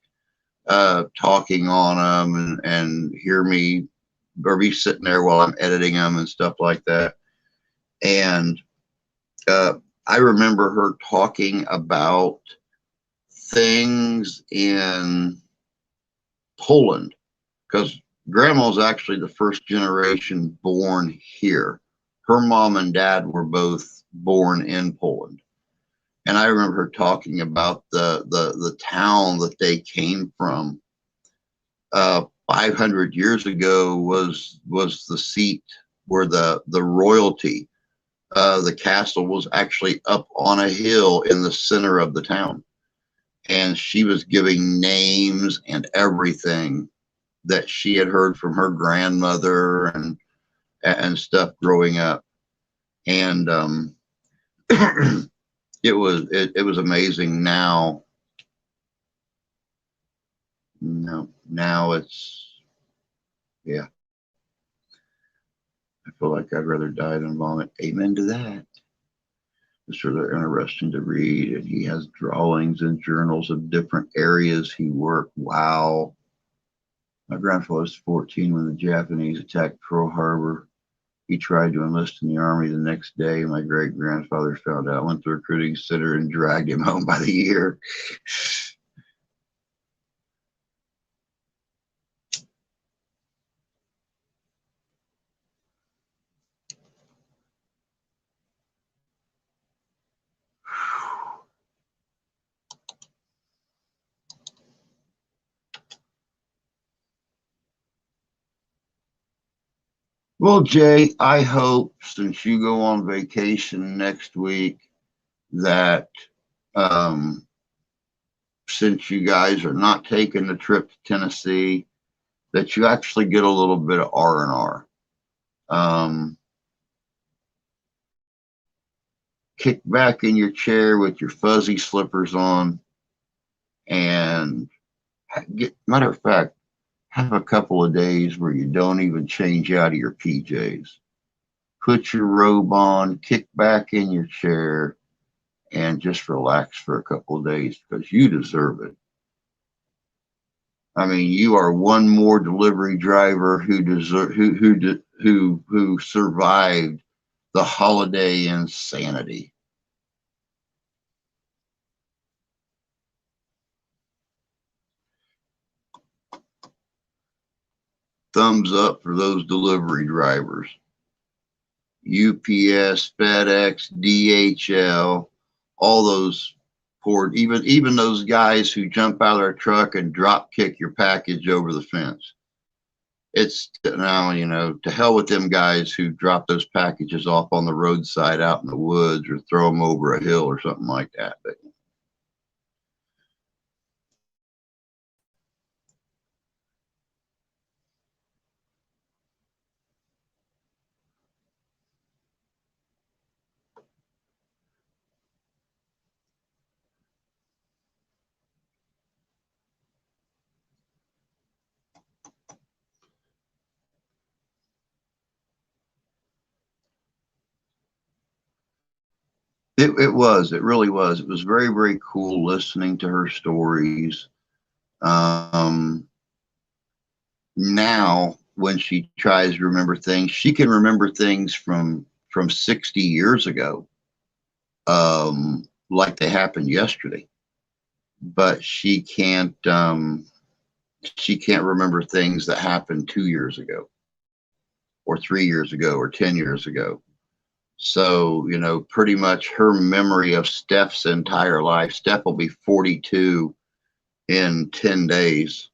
talking on them, and hear me, or be sitting there while I'm editing them and stuff like that. And I remember her talking about things in Poland, because grandma's actually the first generation born here. Her mom and dad were both born in Poland. And I remember her talking about the town that they came from. 500 years ago was the seat where the royalty, the castle was actually up on a hill in the center of the town. And she was giving names and everything that she had heard from her grandmother and stuff growing up. And it was amazing. Now no, now it's, yeah, I feel like I'd rather die than vomit. Amen to that. It's really interesting to read, and he has drawings and journals of different areas he worked. Wow. My grandfather was 14 when the Japanese attacked Pearl Harbor. He tried to enlist in the Army the next day. My great grandfather found out, went to the recruiting center, and dragged him home by the ear. Well, Jay, I hope, since you go on vacation next week, that um, since you guys are not taking the trip to Tennessee, that you actually get a little bit of R&R. Kick back in your chair with your fuzzy slippers on, and matter of fact, have a couple of days where you don't even change out of your PJs. Put your robe on, kick back in your chair, and just relax for a couple of days, because you deserve it. I mean, you are one more delivery driver who survived the holiday insanity. Thumbs up for those delivery drivers. UPS, FedEx, DHL, all those port, even those guys who jump out of their truck and drop kick your package over the fence. It's now, to hell with them guys who drop those packages off on the roadside out in the woods or throw them over a hill or something like that. But it really was. It was very, very cool listening to her stories. Um, Now, when she tries to remember things, she can remember things from 60 years ago, like they happened yesterday. But she can't remember things that happened 2 years ago, or 3 years ago, or 10 years ago. So, pretty much her memory of Steph's entire life. Steph will be 42 in 10 days.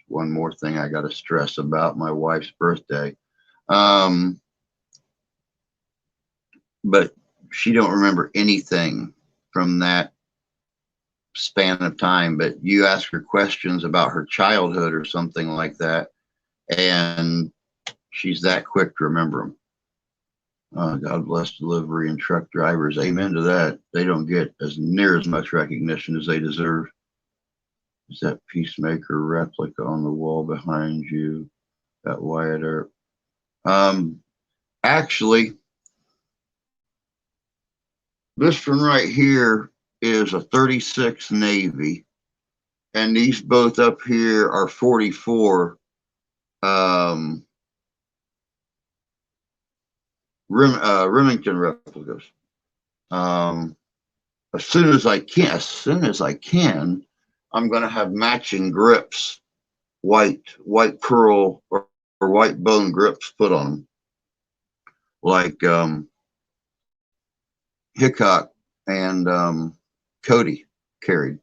One more thing I got to stress about my wife's birthday. But she don't remember anything from that span of time. But you ask her questions about her childhood or something like that, and she's that quick to remember them. God bless delivery and truck drivers. Amen to that. They don't get as near as much recognition as they deserve. Is that Peacemaker replica on the wall behind you? That Wyatt Earp. Actually, this one right here is a 36 Navy, and these both up here are 44 Remington replicas. As soon as I can, I'm going to have matching grips, white pearl or white bone grips put on them, like Hickok and Cody carried.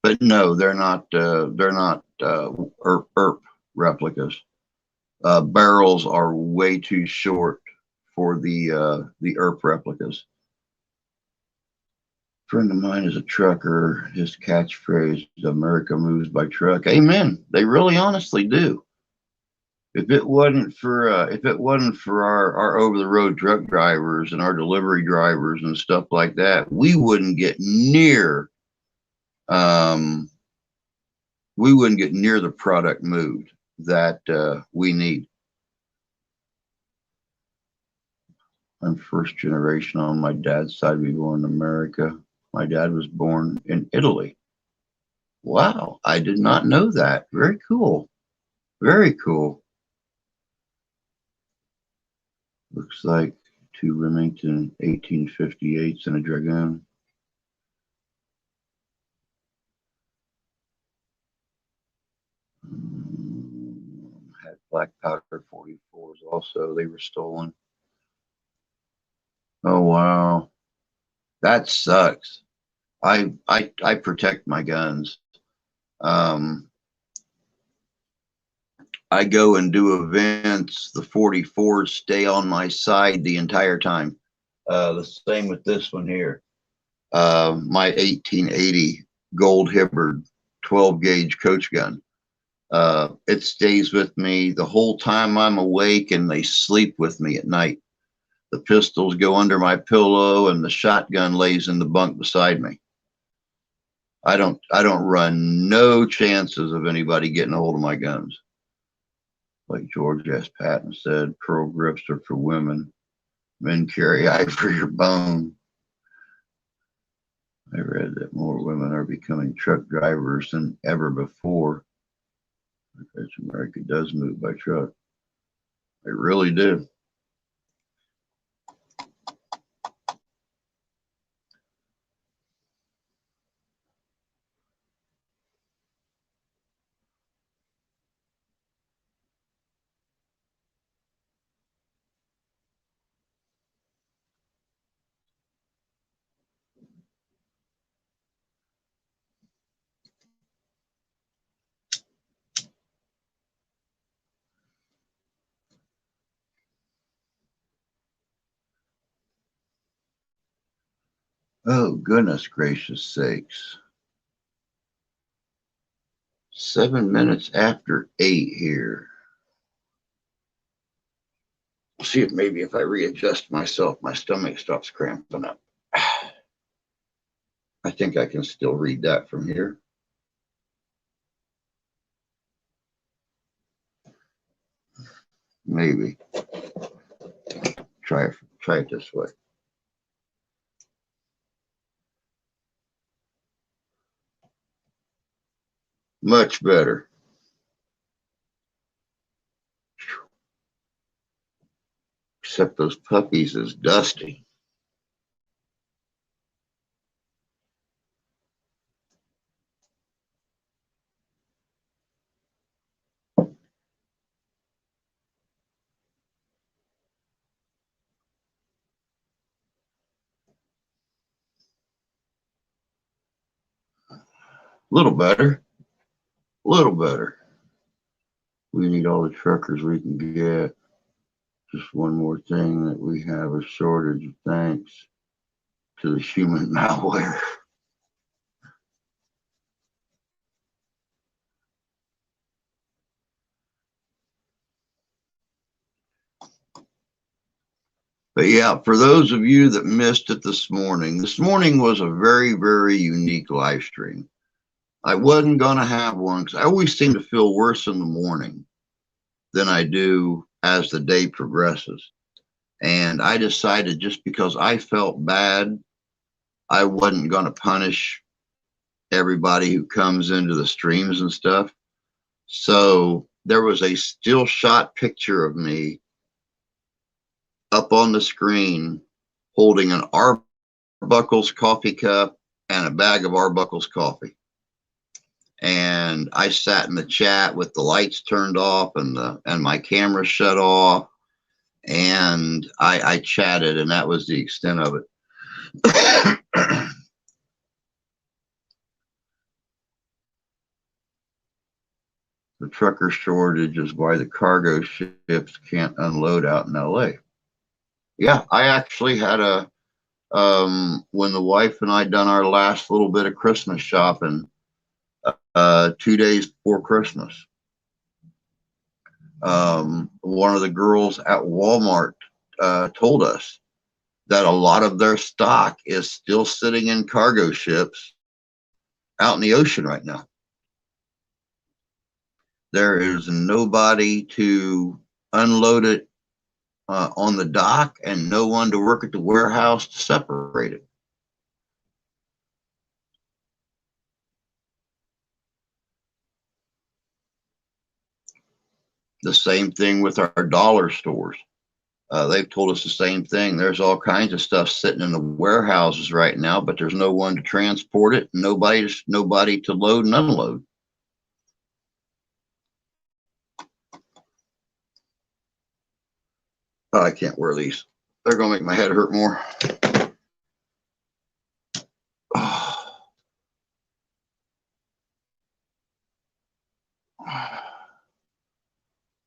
But no, they're not. They're not Earp replicas. Barrels are way too short for the Earp replicas. A friend of mine is a trucker. His catchphrase is "America moves by truck." Amen. They really, honestly do. If it wasn't for our over the road truck drivers and our delivery drivers and stuff like that, we wouldn't get near um, the product moved that we need. I'm first generation on my dad's side. We born in America. My dad was born in Italy. Wow, I did not know that. Very cool. Very cool. Looks like two Remington 1858s and a Dragoon. Had black powder 44s also. They were stolen. Oh wow, that sucks. I protect my guns. I go and do events. The 44s stay on my side the entire time. The same with this one here. My 1880 Gold Hibbard 12 gauge coach gun. It stays with me the whole time I'm awake, and they sleep with me at night. The pistols go under my pillow, and the shotgun lays in the bunk beside me. I don't run no chances of anybody getting a hold of my guns. Like George S. Patton said, pearl grips are for women. Men carry ivory or bone. I read that more women are becoming truck drivers than ever before. Because America does move by truck. They really do. Oh, goodness gracious sakes. 7 minutes after 8 here. See if maybe if I readjust myself, my stomach stops cramping up. I think I can still read that from here. Maybe. Try it this way. Much better. Except those puppies is dusty. Little better. Little better. We need all the truckers we can get. Just one more thing that we have a shortage of thanks to the human malware. But yeah, for those of you that missed it this morning was a very, very unique live stream. I wasn't going to have one because I always seem to feel worse in the morning than I do as the day progresses. And I decided just because I felt bad, I wasn't going to punish everybody who comes into the streams and stuff. So there was a still shot picture of me up on the screen holding an Arbuckle's coffee cup and a bag of Arbuckle's coffee. And I sat in the chat with the lights turned off and my camera shut off, and I chatted, and that was the extent of it. The trucker shortage is why the cargo ships can't unload out in LA. Yeah, I actually had when the wife and I done our last little bit of Christmas shopping, 2 days before Christmas. One of the girls at Walmart told us that a lot of their stock is still sitting in cargo ships out in the ocean right now. There is nobody to unload it on the dock and no one to work at the warehouse to separate it. The same thing with our dollar stores. They've told us the same thing. There's all kinds of stuff sitting in the warehouses right now, but there's no one to transport it, nobody to load and unload. Oh, I can't wear these. They're going to make my head hurt more.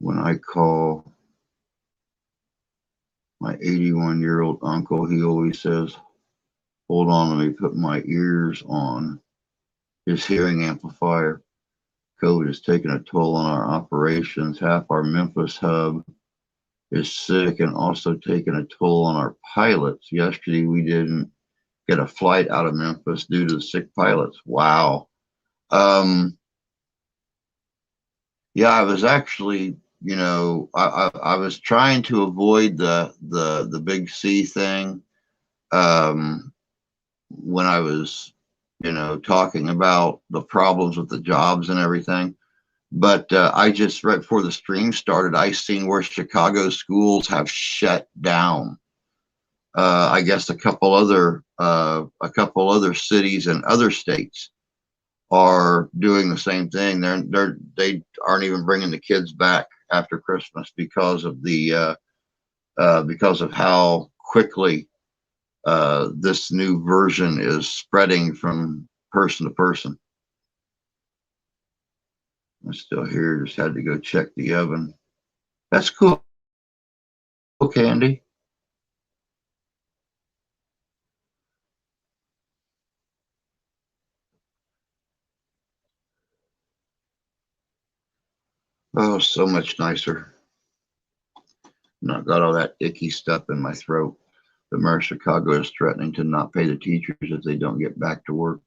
When I call my 81-year-old uncle, he always says, hold on, let me put my ears on his hearing amplifier. COVID has taken a toll on our operations. Half our Memphis hub is sick and also taking a toll on our pilots. Yesterday, we didn't get a flight out of Memphis due to the sick pilots. Wow. Yeah, I was actually, I was trying to avoid the big C thing when I was, talking about the problems with the jobs and everything. But I just, right before the stream started, I seen where Chicago schools have shut down. I guess a couple other cities and other states are doing the same thing. They aren't even bringing the kids back after Christmas because of how quickly this new version is spreading from person to person. I'm still here. Just had to go check the oven. That's cool, Candy. Oh, so much nicer. Not got all that icky stuff in my throat. The mayor of Chicago is threatening to not pay the teachers if they don't get back to work.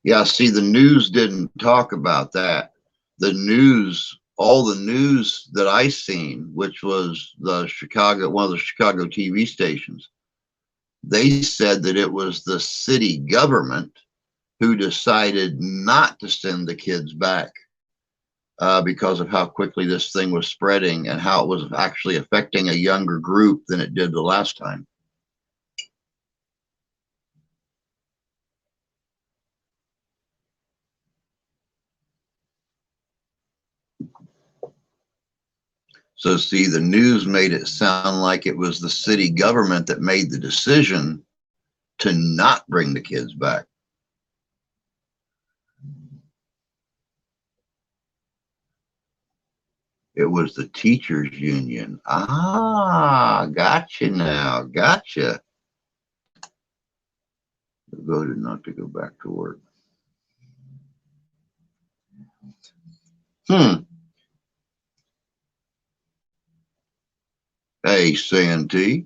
Yeah, see, the news didn't talk about that. The news, all the news that I seen, which was the Chicago, one of the Chicago TV stations, they said that it was the city government who decided not to send the kids back because of how quickly this thing was spreading and how it was actually affecting a younger group than it did the last time. So see, the news made it sound like it was the city government that made the decision to not bring the kids back. It was the teachers union. Ah, gotcha now. Gotcha. They voted not to go back to work. Hey, Santee.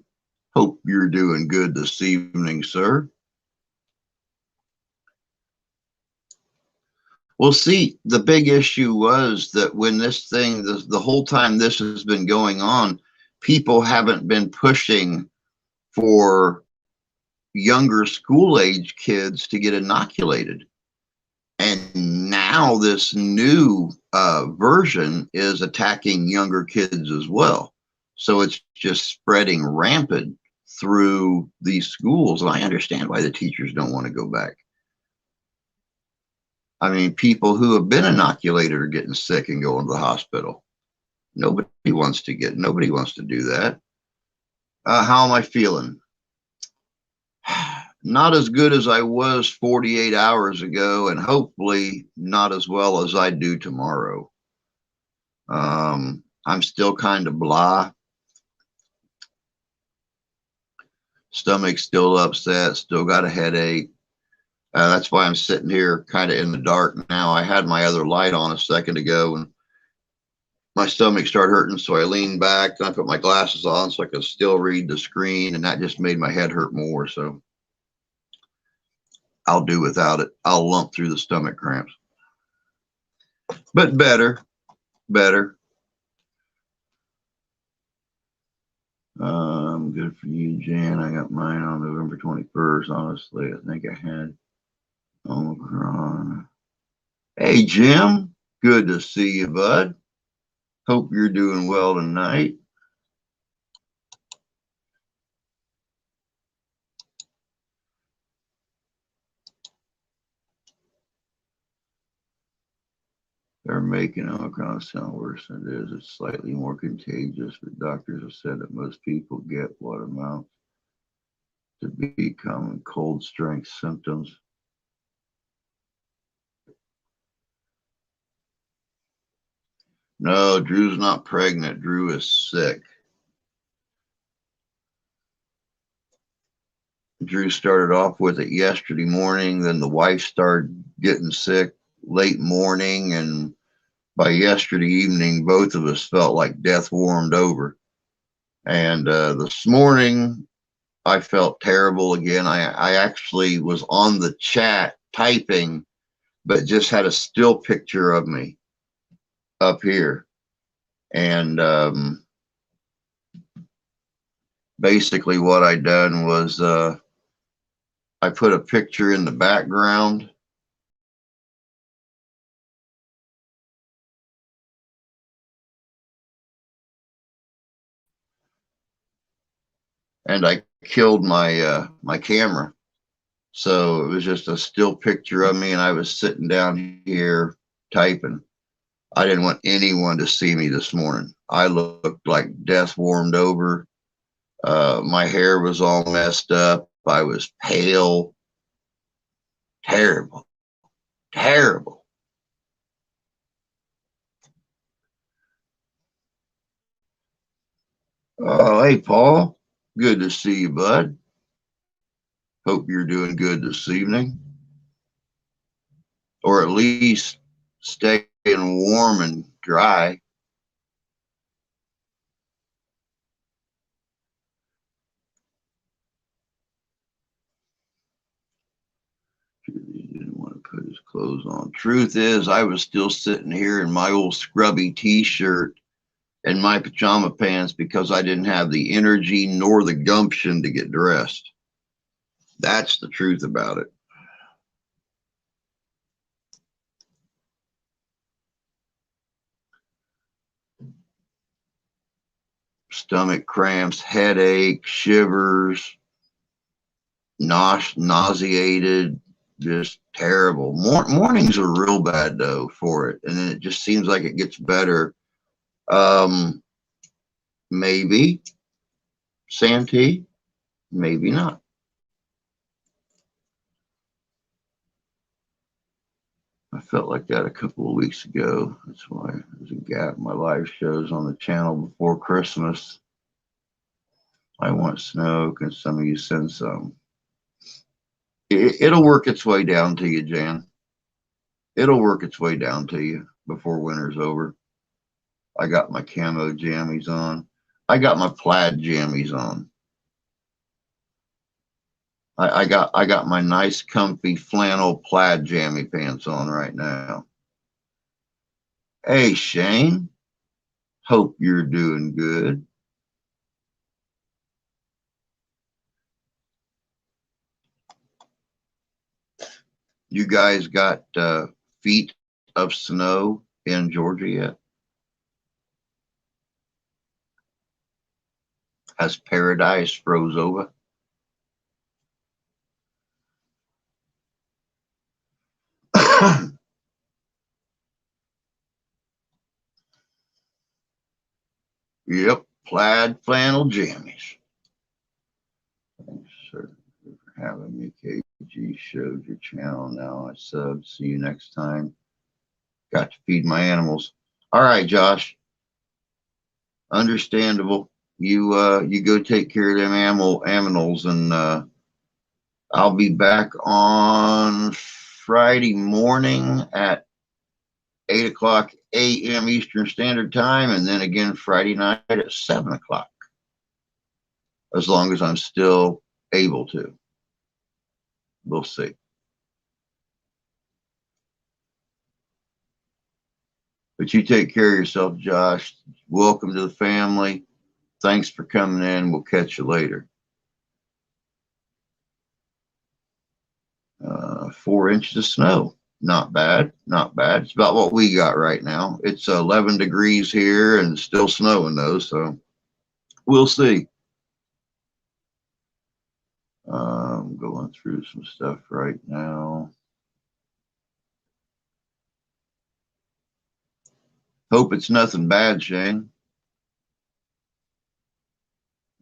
Hope you're doing good this evening, sir. Well, see, the big issue was that when this thing, the whole time this has been going on, people haven't been pushing for younger school age kids to get inoculated. And now this new version is attacking younger kids as well. So it's just spreading rampant through these schools. And I understand why the teachers don't want to go back. I mean, people who have been inoculated are getting sick and going to the hospital. Nobody wants to do that. How am I feeling? Not as good as I was 48 hours ago, and hopefully not as well as I do tomorrow. I'm still kind of blah. Stomach's still upset, still got a headache. That's why I'm sitting here kind of in the dark now. I had my other light on a second ago and my stomach started hurting, so I leaned back and I put my glasses on so I could still read the screen, and that just made my head hurt more. So I'll do without it. I'll lump through the stomach cramps. But better. Good for you, Jan. I got mine on November 21st. Honestly, I think I had Omicron. Hey, Jim. Good to see you, bud. Hope you're doing well tonight. They're making Omicron sound worse than it is. It's slightly more contagious, but doctors have said that most people get what amounts to be common cold strength symptoms. No, Drew's not pregnant. Drew is sick. Drew started off with it yesterday morning. Then the wife started getting sick late morning. And by yesterday evening, both of us felt like death warmed over. And this morning, I felt terrible again. I actually was on the chat typing, but just had a still picture of me up here. And basically what I done was I put a picture in the background. And I killed my my camera. So it was just a still picture of me, and I was sitting down here typing. I didn't want anyone to see me this morning. I looked like death warmed over. My hair was all messed up. I was pale. Terrible. Terrible. Oh, hey, Paul. Good to see you, bud. Hope you're doing good this evening. Or at least staying warm and dry. He didn't want to put his clothes on. Truth is, I was still sitting here in my old scrubby t-shirt and my pajama pants because I didn't have the energy nor the gumption to get dressed. That's the truth about it. Stomach cramps, headache, shivers, nauseated, just terrible. Mornings are real bad though for it, and then it just seems like it gets better. Maybe Santee, maybe not. I felt like that a couple of weeks ago. That's why there's a gap in my live shows on the channel before Christmas. I want snow. Can some of you send some? It'll work its way down to you, Jan. It'll work its way down to you before winter's over. I got my camo jammies on. I got my plaid jammies on. I got my nice comfy flannel plaid jammy pants on right now. Hey Shane, hope you're doing good. You guys got feet of snow in Georgia yet? Has paradise froze over? Yep, plaid flannel jammies. Thanks, sir, for having me. KG showed your channel now. I sub. See you next time. Got to feed my animals. All right, Josh. Understandable. You go take care of them animals, and I'll be back on Friday morning at 8:00 a.m. Eastern Standard Time, and then again Friday night at 7 o'clock, as long as I'm still able to. We'll see. But you take care of yourself, Josh. Welcome to the family. Thanks for coming in. We'll catch you later. 4 inches of snow. Not bad. Not bad. It's about what we got right now. It's 11 degrees here and still snowing though, so we'll see. I'm going through some stuff right now. Hope it's nothing bad, Shane.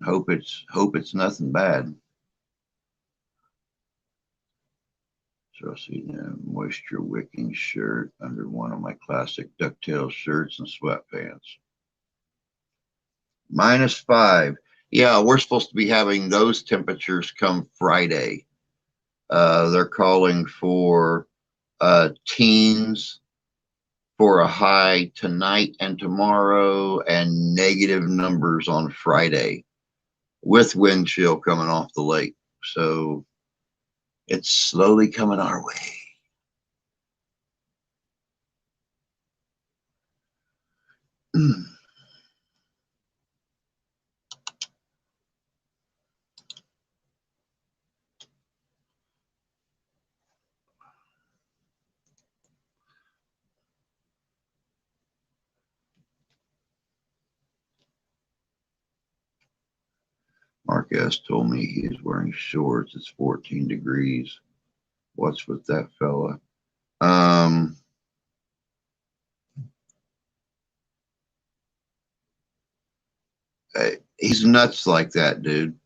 Hope it's nothing bad. So I see a moisture wicking shirt under one of my classic ducktail shirts and sweatpants. -5. Yeah, we're supposed to be having those temperatures come Friday. They're calling for teens for a high tonight and tomorrow, and negative numbers on Friday with wind chill coming off the lake. So it's slowly coming our way. Mark S. told me he is wearing shorts. It's 14 degrees. What's with that fella? He's nuts like that, dude.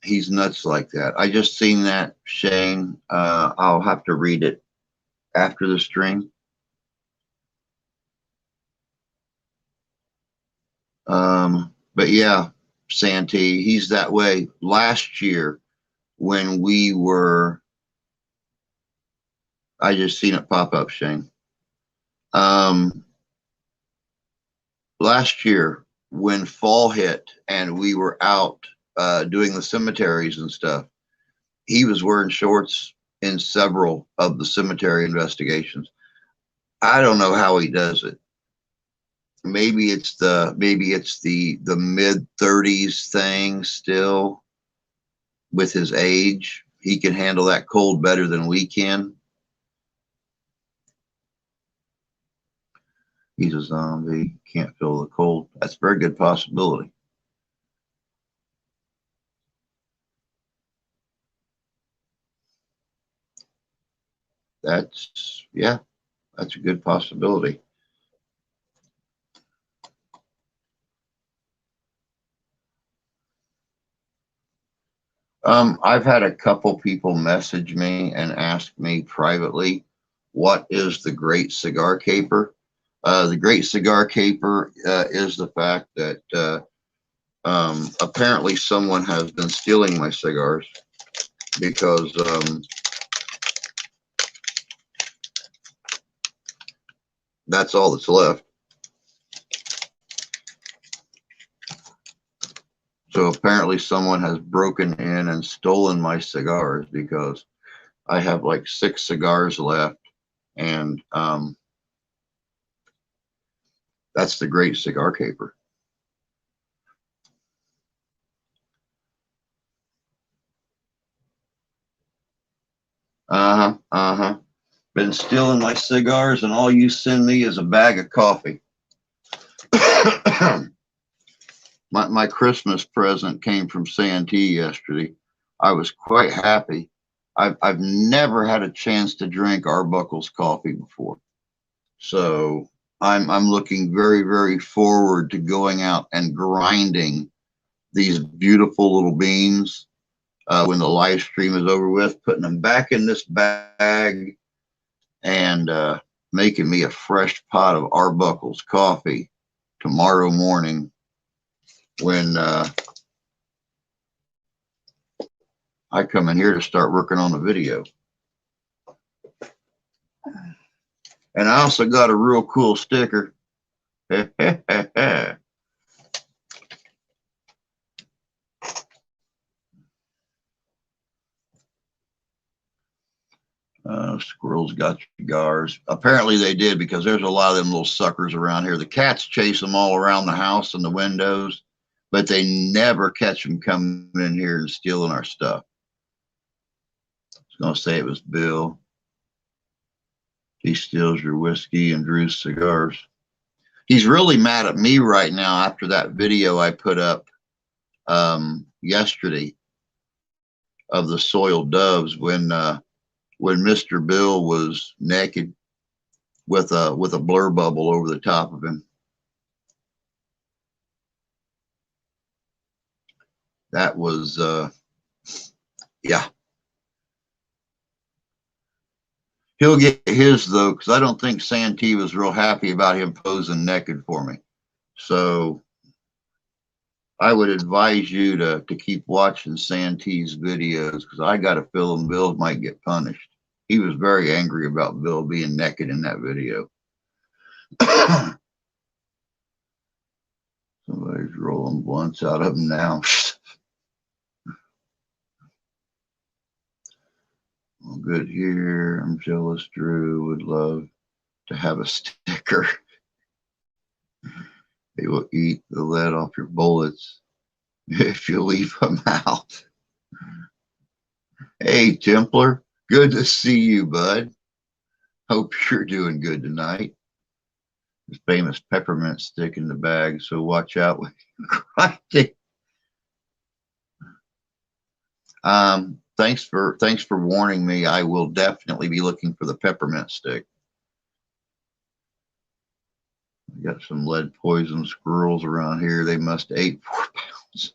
He's nuts like that. I just seen that, Shane. I'll have to read it after the stream. But yeah, Santee, he's that way. Last year when we were, I just seen it pop up, Shane. Um, Last year when fall hit and we were out doing the cemeteries and stuff, he was wearing shorts in several of the cemetery investigations. I don't know how he does it. Maybe it's the mid 30s thing still. With his age, he can handle that cold better than we can. He's a zombie, can't feel the cold. That's a very good possibility. Yeah, that's a good possibility. I've had a couple people message me and ask me privately, what is the Great Cigar Caper? The Great Cigar Caper is the fact that apparently someone has been stealing my cigars because that's all that's left. So apparently someone has broken in and stolen my cigars because I have like 6 cigars left, and that's the Great Cigar Caper. Uh-huh, uh-huh. Been stealing my cigars, and all you send me is a bag of coffee. My Christmas present came from Santee yesterday. I was quite happy. I've never had a chance to drink Arbuckle's coffee before. So I'm looking very, very forward to going out and grinding these beautiful little beans when the live stream is over with, putting them back in this bag and making me a fresh pot of Arbuckle's coffee tomorrow morning when I come in here to start working on the video. And I also got a real cool sticker. Squirrels got cigars. Apparently they did, because there's a lot of them little suckers around here. The cats chase them all around the house and the windows, but they never catch them coming in here and stealing our stuff. I was going to say it was Bill. He steals your whiskey and Drew's cigars. He's really mad at me right now after that video I put up yesterday of the soiled doves when Mr. Bill was naked with a blur bubble over the top of him. That was yeah. He'll get his though, because I don't think Santee was real happy about him posing naked for me. So I would advise you to keep watching Santee's videos, because I got a feeling Bill might get punished. He was very angry about Bill being naked in that video. Somebody's rolling blunts out of him now. Well, good here. I'm jealous. Drew would love to have a sticker. They will eat the lead off your bullets if you leave them out. Hey, Templar, good to see you, bud. Hope you're doing good tonight. The famous peppermint stick in the bag, so watch out when you grind it. Thanks for warning me. I will definitely be looking for the peppermint stick. I got some lead poison squirrels around here. They must have ate 4 pounds.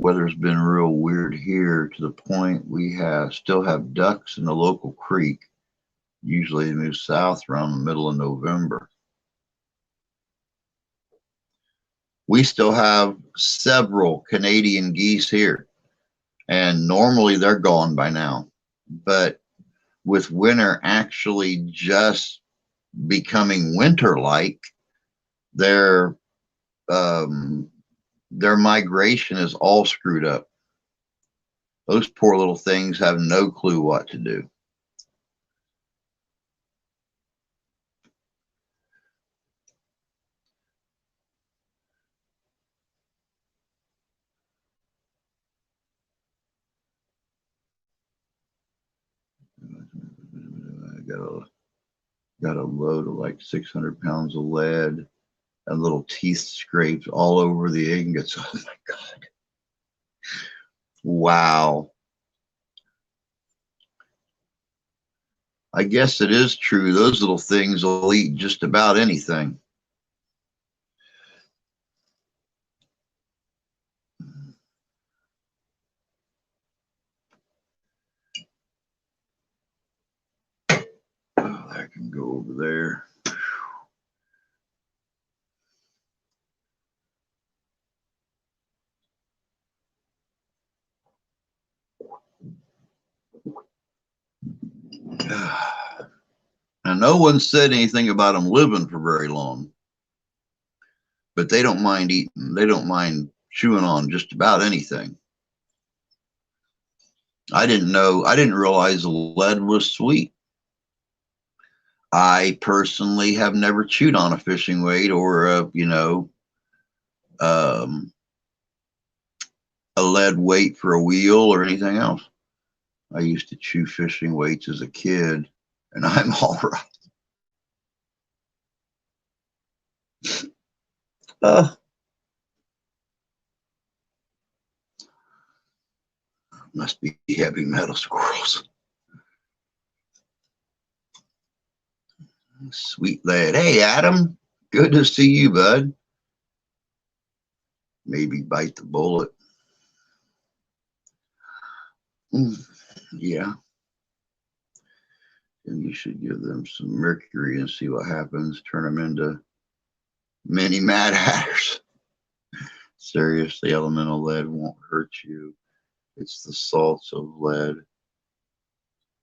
Weather's been real weird here to the point we still have ducks in the local creek. Usually they move south around the middle of November. We still have several Canadian geese here, and normally they're gone by now. But with winter actually just becoming winter-like, their migration is all screwed up. Those poor little things have no clue what to do. I got a load of like 600 pounds of lead and little teeth scrapes all over the ingots. Oh my God. Wow. I guess it is true. Those little things will eat just about anything. Oh, that can go over there. Now, no one said anything about them living for very long, but they don't mind eating. They don't mind chewing on just about anything. I didn't realize lead was sweet. I personally have never chewed on a fishing weight or um, a lead weight for a wheel or anything else. I used to chew fishing weights as a kid, and I'm all right. Must be heavy metal squirrels. Sweet lad. Hey, Adam. Good to see you, bud. Maybe bite the bullet. Yeah. And you should give them some mercury and see what happens. Turn them into mini Mad Hatters. Seriously, elemental lead won't hurt you. It's the salts of lead.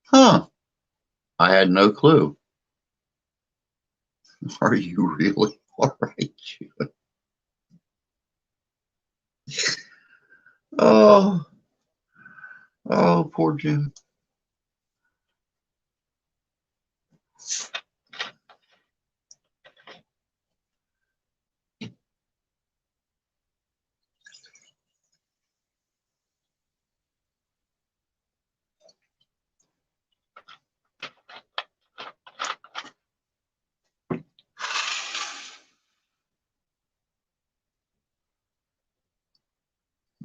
Huh. I had no clue. Are you really? All right, June. Oh, oh, poor June.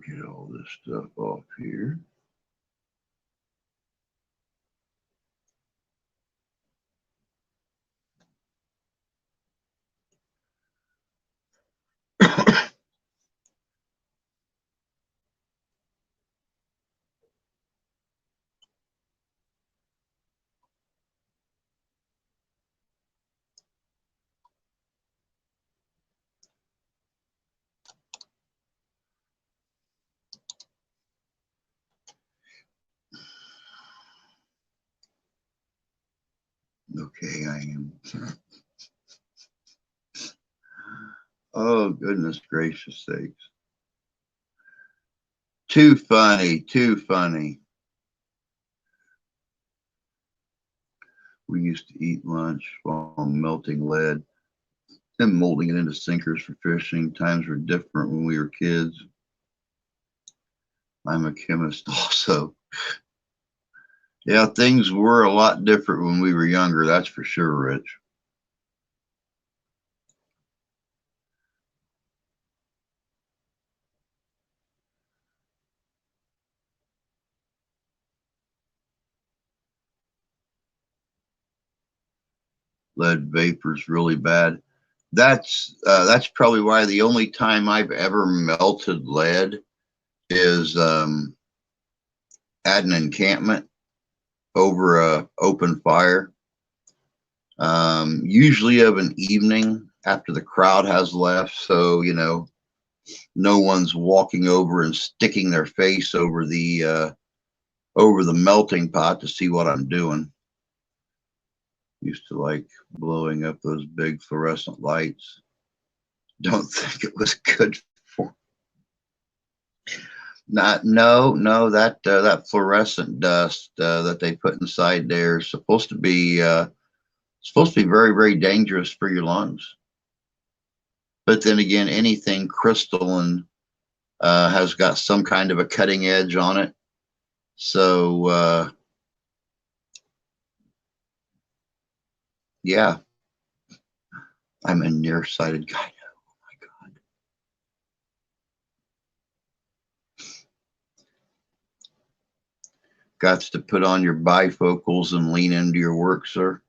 Get all this stuff off here. Okay, I am. Oh, goodness gracious sakes. Too funny, too funny. We used to eat lunch while melting lead and molding it into sinkers for fishing. Times were different when we were kids. I'm a chemist also. Yeah, things were a lot different when we were younger, that's for sure, Rich. Lead vapor's really bad. That's probably why the only time I've ever melted lead is at an encampment over a open fire, usually of an evening after the crowd has left. So, no one's walking over and sticking their face over the melting pot to see what I'm doing. Used to like blowing up those big fluorescent lights. Don't think it was good for. No, that fluorescent dust that they put inside there is supposed to be very, very dangerous for your lungs. But then again, anything crystalline has got some kind of a cutting edge on it. So yeah, I'm a nearsighted guy. Oh my God. Got to put on your bifocals and lean into your work, sir.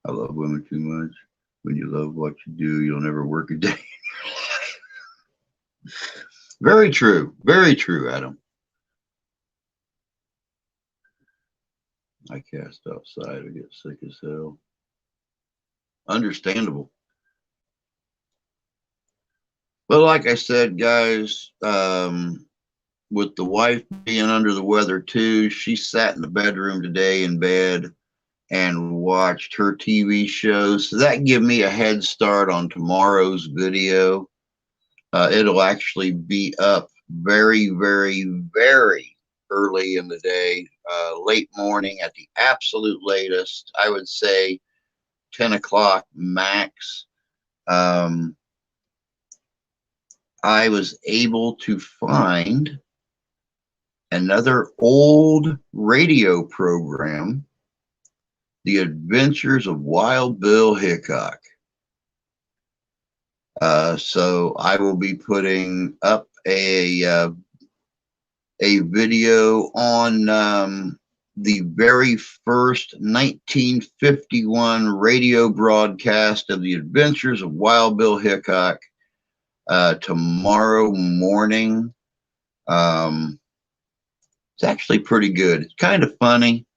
I love women too much. When you love what you do, you'll never work a day. Very true. Very true, Adam. I cast outside. I get sick as hell. Understandable. But like I said, guys, with the wife being under the weather too, she sat in the bedroom today in bed and watched her TV shows. So that gave me a head start on tomorrow's video. It'll actually be up very, very, very early in the day, late morning at the absolute latest. I would say 10 o'clock max. I was able to find another old radio program, The Adventures of Wild Bill Hickok. So I will be putting up a video on the very first 1951 radio broadcast of The Adventures of Wild Bill Hickok tomorrow morning. It's actually pretty good. It's kind of funny.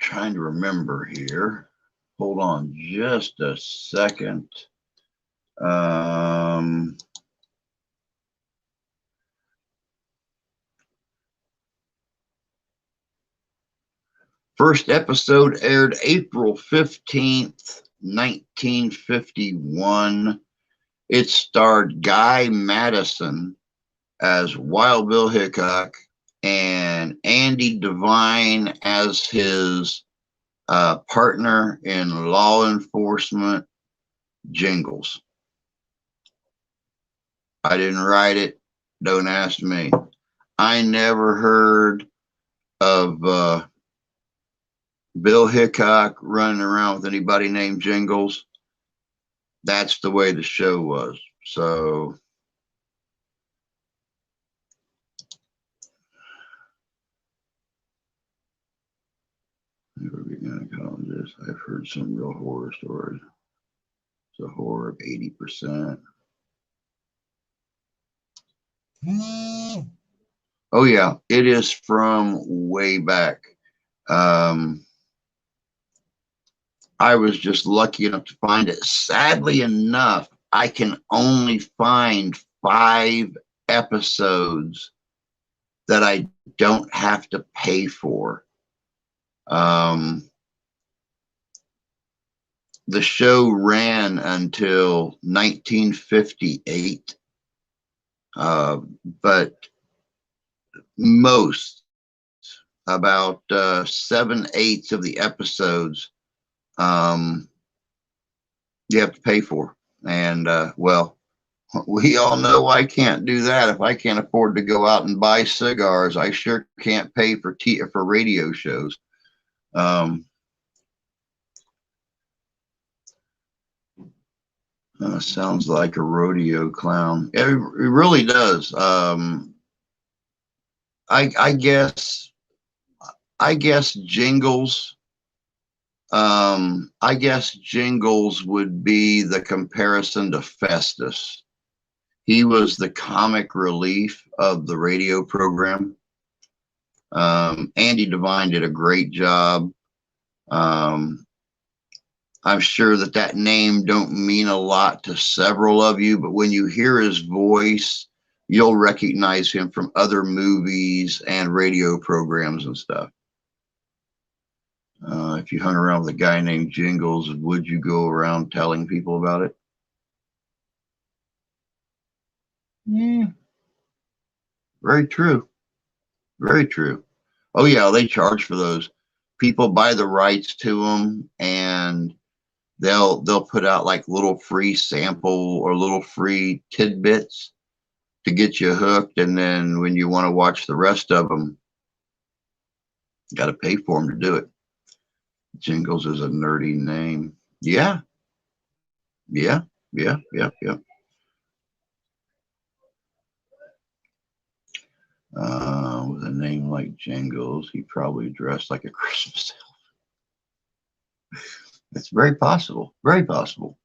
Trying to remember here. Hold on just a second. First episode aired April 15th, 1951. It starred Guy Madison as Wild Bill Hickok and Andy Devine as his partner in law enforcement, Jingles. I didn't write it. Don't ask me. I never heard of Bill Hickok running around with anybody named Jingles. That's the way the show was. So never be gynecologist. I've heard some real horror stories. It's a horror of 80%. Oh yeah, it is from way back. I was just lucky enough to find it. Sadly enough, I can only find 5 episodes that I don't have to pay for. The show ran until 1958. Uh, but most, about 7/8 of the episodes, um, you have to pay for. And well, we all know I can't do that. If I can't afford to go out and buy cigars, I sure can't pay for radio shows. Um, Sounds like a rodeo clown. It really does. I guess Jingles. I guess Jingles would be the comparison to Festus. He was the comic relief of the radio program. Andy Devine did a great job. Um, I'm sure that name don't mean a lot to several of you, but when you hear his voice, you'll recognize him from other movies and radio programs and stuff. If you hung around with a guy named Jingles, would you go around telling people about it? Yeah, very true. Very true. Oh yeah, they charge for those. People buy the rights to them, and they'll put out like little free sample or little free tidbits to get you hooked, and then when you want to watch the rest of them, you got to pay for them to do it. Jingles is a nerdy name. Yeah, yeah, yeah. With a name like Jingles, he probably dressed like a Christmas elf. It's very possible. Very possible.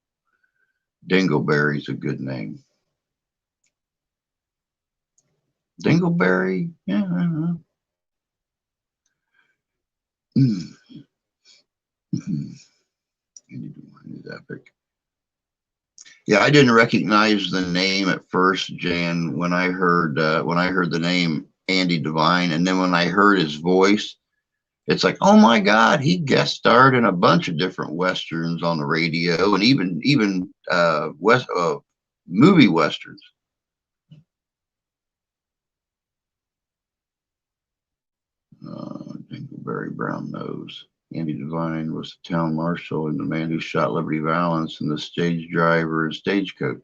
Dingleberry's a good name. Dingleberry? Yeah, I don't know. Epic. Yeah, I didn't recognize the name at first, Jan, when I heard the name Andy Devine, and then when I heard his voice, it's like, oh my God, he guest starred in a bunch of different westerns on the radio, and even movie westerns. Dingleberry Brown Nose. Andy Devine was the town marshal and the man who shot Liberty Valance and the stage driver and stagecoach.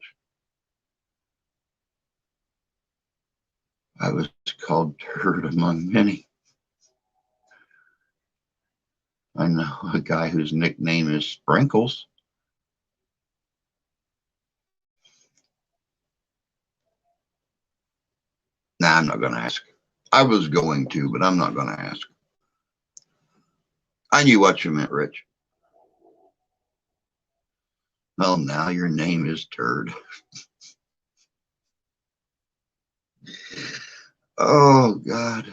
I was called Turd among many. I know a guy whose nickname is Sprinkles. Nah, I'm not going to ask. I was going to, but I'm not going to ask. I knew what you meant, Rich. Well, now your name is Turd. Oh, God.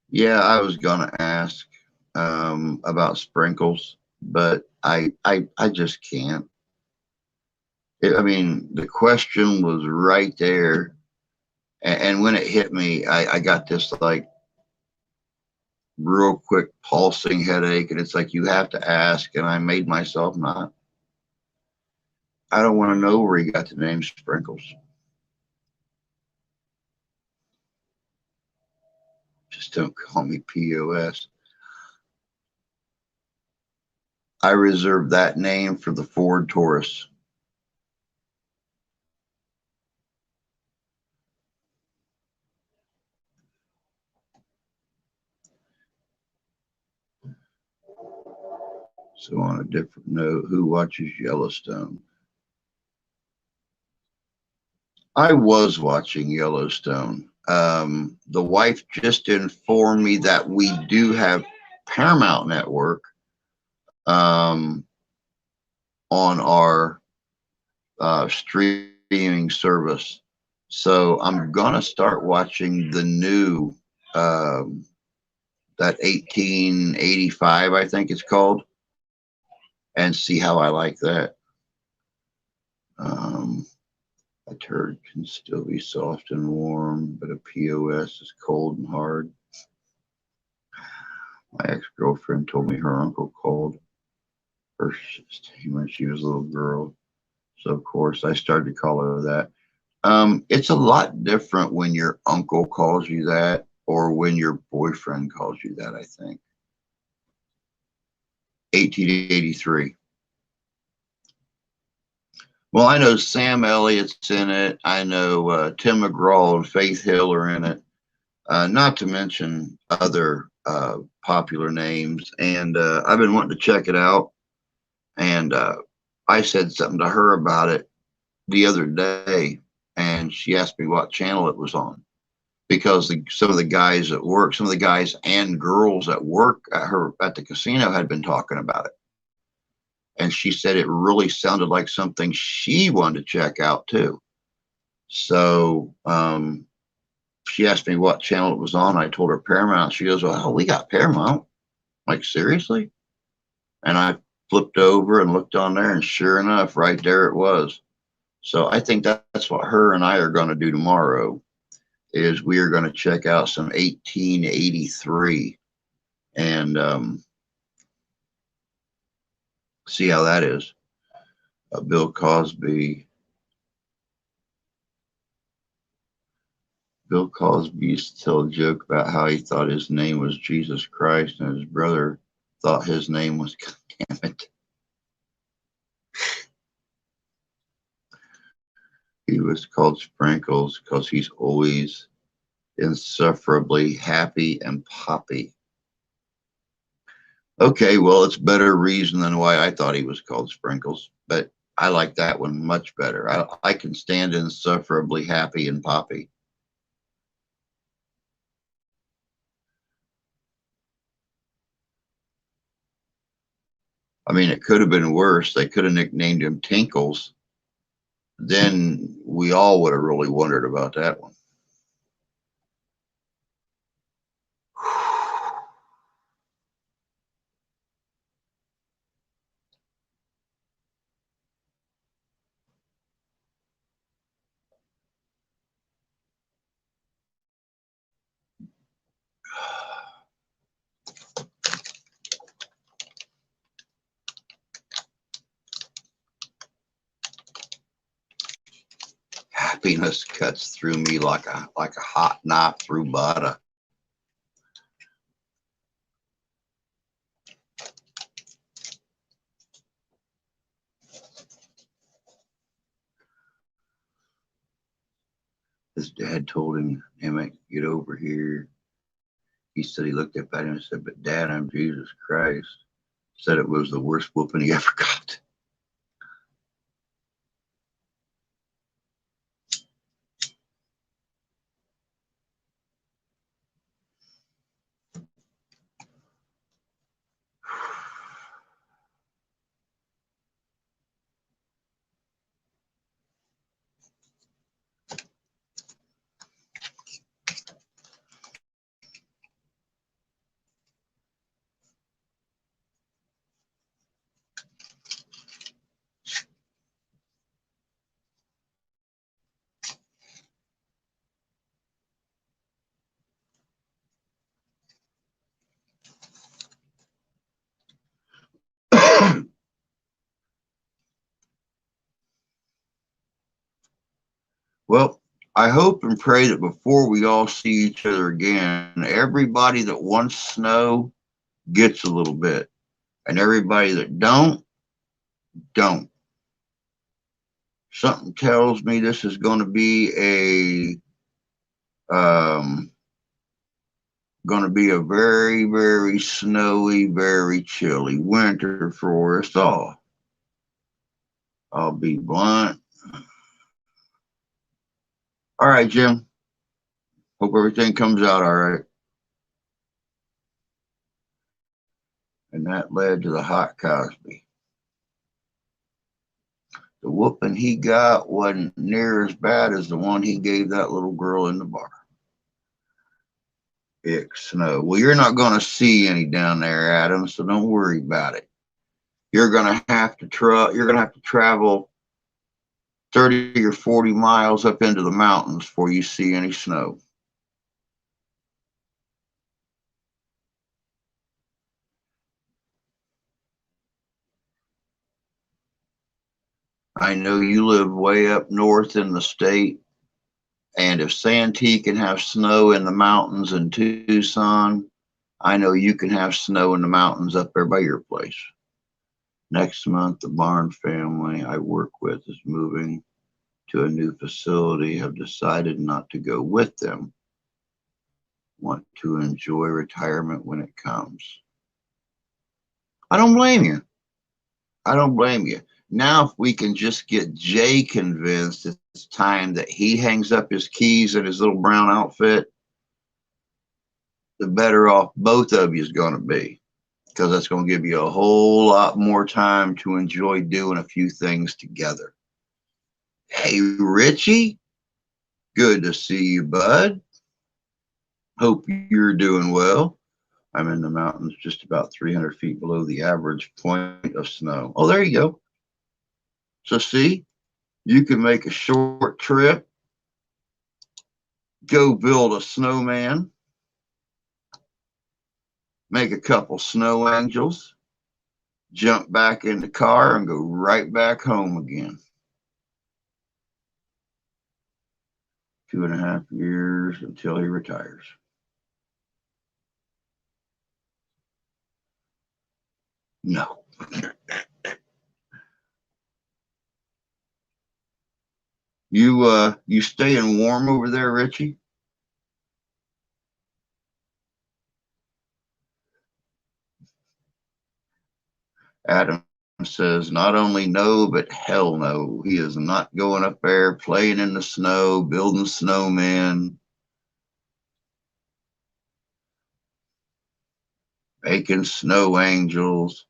Yeah, I was going to ask about Sprinkles, but I just can't. I mean, the question was right there. And when it hit me, I got this like real quick pulsing headache. And it's like, you have to ask. And I made myself not. I don't want to know where he got the name Sprinkles. Just don't call me POS. I reserved that name for the Ford Taurus. So on a different note, who watches Yellowstone? I was watching Yellowstone. The wife just informed me that we do have Paramount Network um, on our streaming service. So I'm gonna start watching the new that 1885, I think it's called, and see how I like that. A turd can still be soft and warm, but a POS is cold and hard. My ex-girlfriend told me her uncle called her when she was a little girl. So of course I started to call her that. It's a lot different when your uncle calls you that or when your boyfriend calls you that, I think. 1883. Well, I know Sam Elliott's in it. I know Tim McGraw and Faith Hill are in it. Not to mention other popular names. And I've been wanting to check it out. And I said something to her about it the other day, and she asked me what channel it was on because some of the guys at work, some of the guys and girls at work at the casino had been talking about it. And she said it really sounded like something she wanted to check out too. So she asked me what channel it was on. I told her Paramount. She goes, "Oh, we got Paramount." I'm like, seriously? And I flipped over and looked on there, and sure enough, right there it was. So I think that's what her and I are going to do tomorrow. Is we are going to check out some 1883 and see how that is. Bill Cosby. Bill Cosby used to tell a joke about how he thought his name was Jesus Christ and his brother thought his name was, damn it, he was called Sprinkles because he's always insufferably happy and poppy. Okay, well, it's better reason than why I thought he was called Sprinkles, but I like that one much better. I can stand insufferably happy and poppy. I mean, it could have been worse. They could have nicknamed him Tinkles. Then we all would have really wondered about that one. Happiness cuts through me like a hot knife through butter. His dad told him, "Emmett, get over here." He said he looked up at him and said, "But Dad, I'm Jesus Christ." Said it was the worst whooping he ever got. Well, I hope and pray that before we all see each other again, everybody that wants snow gets a little bit, and everybody that don't. Something tells me this is going to be a very, very snowy, very chilly winter for us all. I'll be blunt. All right, Jim. Hope everything comes out all right. And that led to the hot Cosby. The whooping he got wasn't near as bad as the one he gave that little girl in the bar. Ick snow. Well, you're not going to see any down there, Adam, so don't worry about it. You're going to have to travel 30 or 40 miles up into the mountains before you see any snow. I know you live way up north in the state, and if Santee can have snow in the mountains in Tucson, I know you can have snow in the mountains up there by your place. Next month, the Barn family I work with is moving to a new facility, have decided not to go with them. Want to enjoy retirement when it comes. I don't blame you. I don't blame you. Now, if we can just get Jay convinced it's time that he hangs up his keys in his little brown outfit, the better off both of you is going to be, because that's going to give you a whole lot more time to enjoy doing a few things together. Hey, Richie, good to see you, bud. Hope you're doing well. I'm in the mountains just about 300 feet below the average point of snow. Oh, there you go. So see, you can make a short trip, go build a snowman, make a couple snow angels, jump back in the car and go right back home again. 2.5 years until he retires. No. You staying warm over there, Richie? Adam says not only no, but hell no. He is not going up there playing in the snow, building snowmen, making snow angels,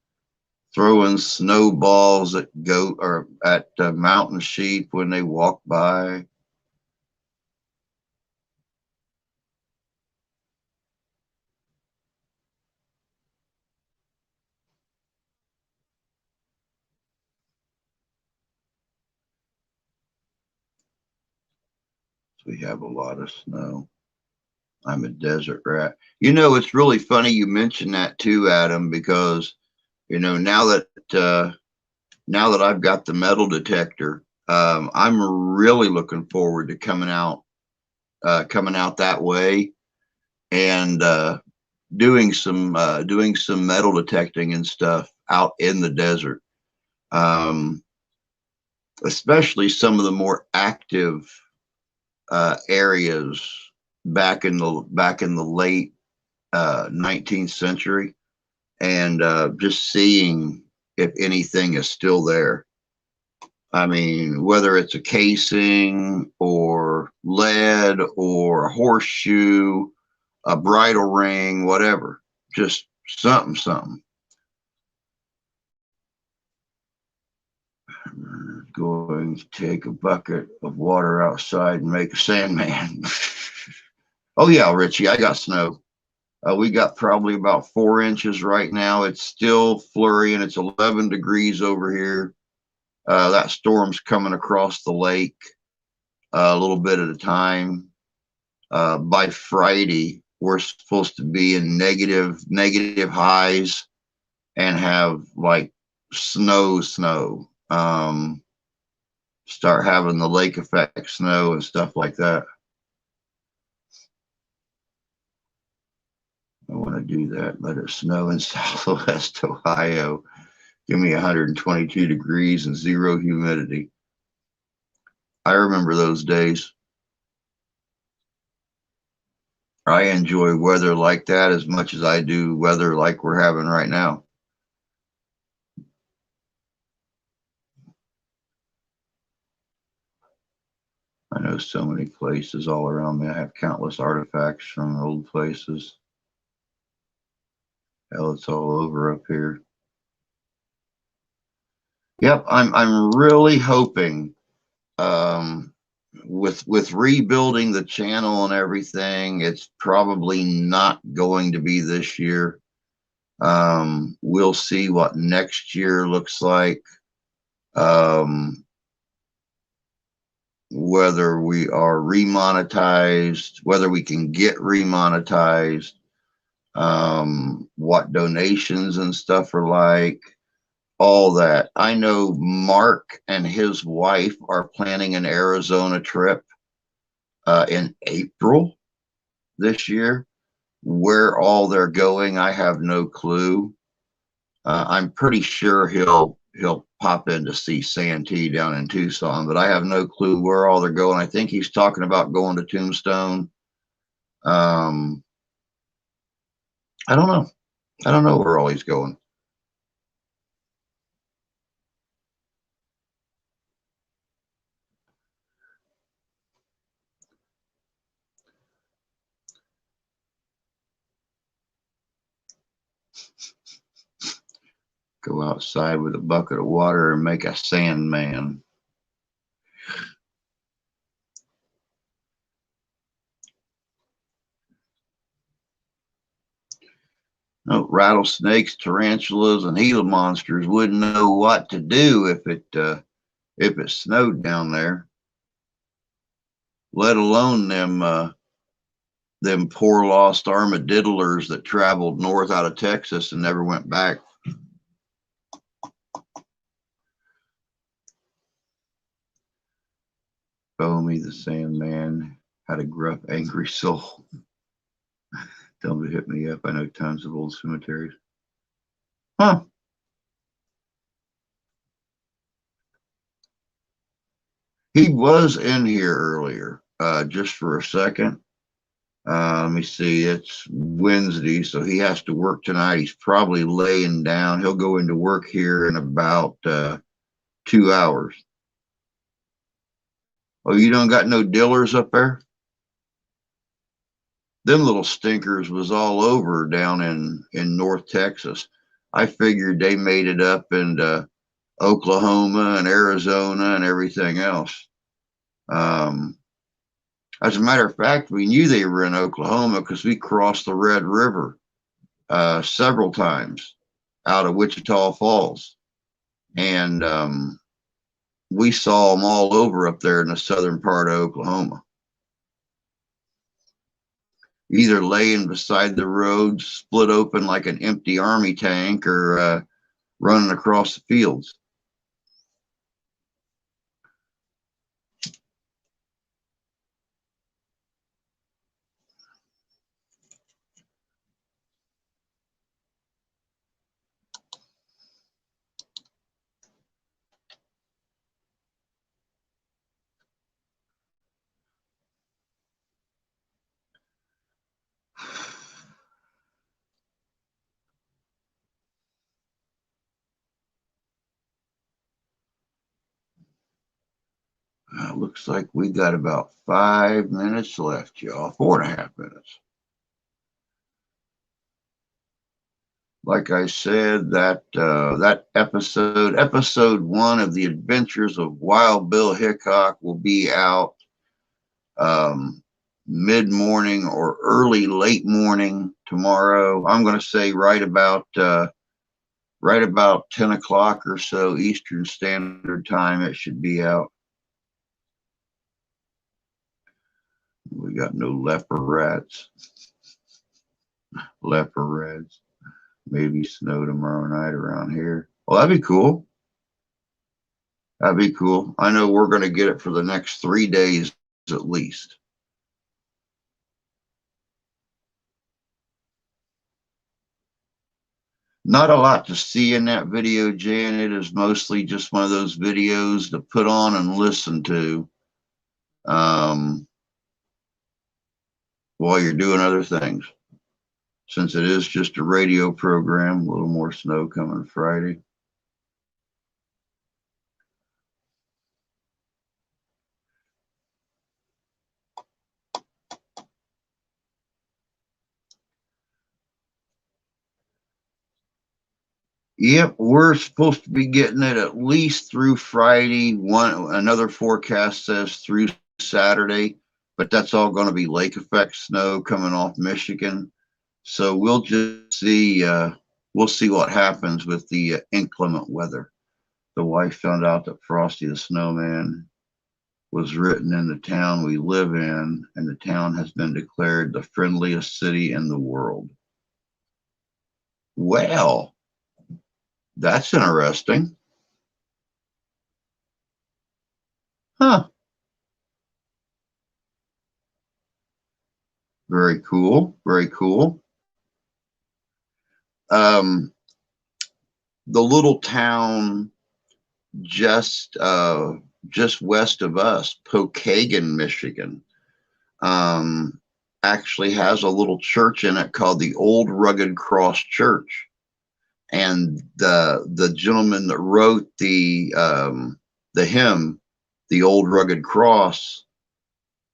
throwing snowballs at goat or at mountain sheep when they walk by. So we have a lot of snow. I'm a desert rat. You know, it's really funny you mentioned that too, Adam, because you know now that I've got the metal detector, I'm really looking forward to coming out that way and doing some metal detecting and stuff out in the desert, um, especially some of the more active areas back in the late 19th century, and just seeing if anything is still there. I mean, whether it's a casing or lead or a horseshoe, a bridle ring, whatever, just something. I'm going to take a bucket of water outside and make a sandman. Oh yeah, Richie, I got snow. We got probably about 4 inches right now. It's still flurrying. It's 11 degrees over here. That storm's coming across the lake a little bit at a time. By Friday, we're supposed to be in negative highs and have like snow. Start having the lake effect snow and stuff like that. I want to do that. Let it snow in Southwest Ohio. Give me 122 degrees and zero humidity. I remember those days. I enjoy weather like that as much as I do weather like we're having right now. I know so many places all around me. I have countless artifacts from old places. Hell, it's all over up here. Yep, I'm really hoping with rebuilding the channel and everything, it's probably not going to be this year. We'll see what next year looks like. Whether we are remonetized, whether we can get remonetized, what donations and stuff are like. all that. I know Mark and his wife are planning an Arizona trip in April this year. Where all they're going, I have no clue. I'm pretty sure he'll pop in to see Santee down in Tucson, but I have no clue where all they're going. I think he's talking about going to Tombstone. Um, I don't know. I don't know where all he's going. Go outside with a bucket of water and make a sandman. No, rattlesnakes, tarantulas, and Gila monsters wouldn't know what to do if it snowed down there. Let alone them poor lost armadillers that traveled north out of Texas and never went back. Bomi the Sandman had a gruff, angry soul. Tell him to hit me up. I know tons of old cemeteries. Huh. He was in here earlier, just for a second. Let me see. It's Wednesday, so he has to work tonight. He's probably laying down. He'll go into work here in about 2 hours. Oh, you don't got no dillers up there? Them little stinkers was all over down in North Texas. I figured they made it up into Oklahoma and Arizona and everything else. Um, as a matter of fact, we knew they were in Oklahoma because we crossed the Red River several times out of Wichita Falls, and we saw them all over up there in the southern part of Oklahoma, either laying beside the road, split open like an empty army tank, or running across the fields. Looks like we got about 5 minutes left, y'all. 4.5 minutes. Like I said, that episode 1 of the Adventures of Wild Bill Hickok, will be out mid morning or early late morning tomorrow. I'm going to say right about 10 o'clock or so Eastern Standard Time. It should be out. We got no leper rats. Leper rats. Maybe snow tomorrow night around here. Well, that'd be cool. That'd be cool. I know we're going to get it for the next 3 days at least. Not a lot to see in that video, Jan. It is mostly just one of those videos to put on and listen to while you're doing other things. Since it is just a radio program, a little more snow coming Friday. Yep, we're supposed to be getting it at least through Friday. Another forecast says through Saturday, but that's all going to be lake effect snow coming off Michigan. So we'll just see. We'll see what happens with the inclement weather. The wife found out that Frosty the Snowman was written in the town we live in, and the town has been declared the friendliest city in the world. Well, That's interesting. Huh. Very cool. Very cool. Um, the little town just just west of us, Pokagon, Michigan, um, actually has a little church in it called the Old Rugged Cross Church. And the gentleman that wrote the hymn, "The Old Rugged Cross,"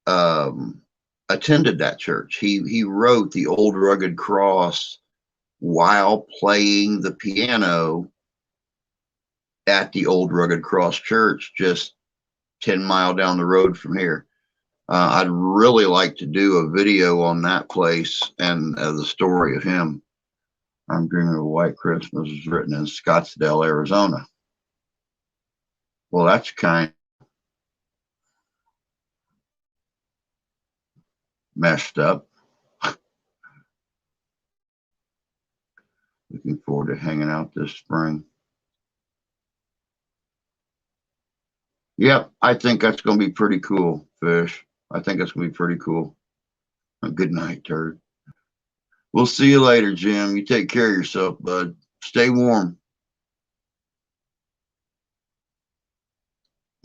um, attended that church. He wrote "The Old Rugged Cross" while playing the piano at the Old Rugged Cross Church, just 10 mile down the road from here. I'd really like to do a video on that place and the story of him. I'm Dreaming of a White Christmas is written in Scottsdale, Arizona. Well, that's kind of messed up. Looking forward to hanging out this spring. Yep, I think that's going to be pretty cool, Fish. I think that's going to be pretty cool. Good night, Turd. We'll see you later, Jim. You take care of yourself, bud. Stay warm.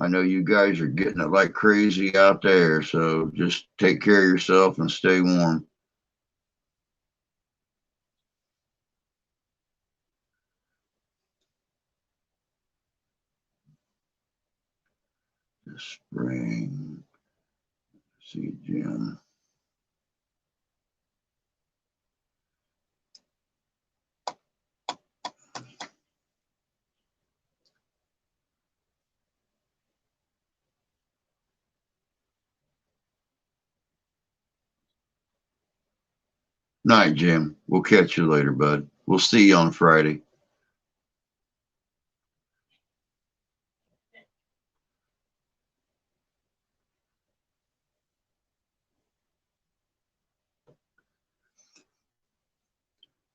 I know you guys are getting it like crazy out there, so just take care of yourself and stay warm. This spring. See Jim. Night, Jim. We'll catch you later, bud. We'll see you on Friday.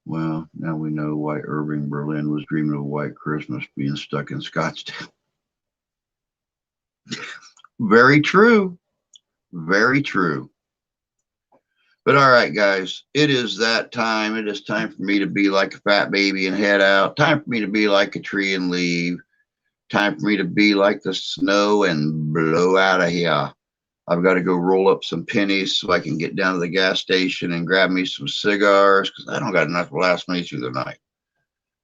Well, now we know why Irving Berlin was dreaming of a white Christmas being stuck in Scottsdale. Very true. Very true. But all right, guys, it is that time. It is time for me to be like a fat baby and head out. Time for me to be like a tree and leave. Time for me to be like the snow and blow out of here. I've got to go roll up some pennies so I can get down to the gas station and grab me some cigars because I don't got enough to last me through the night.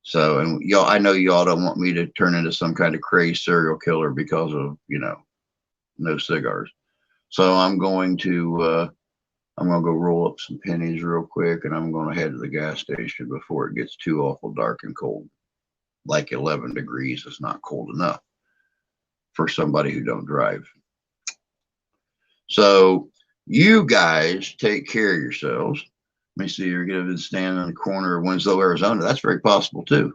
So, and y'all, I know y'all don't want me to turn into some kind of crazy serial killer because of, no cigars. So I'm going to go roll up some pennies real quick and I'm going to head to the gas station before it gets too awful dark and cold. Like 11 degrees is not cold enough for somebody who don't drive. So you guys take care of yourselves. Let me see, you're going to stand in the corner of Winslow, Arizona. That's very possible too.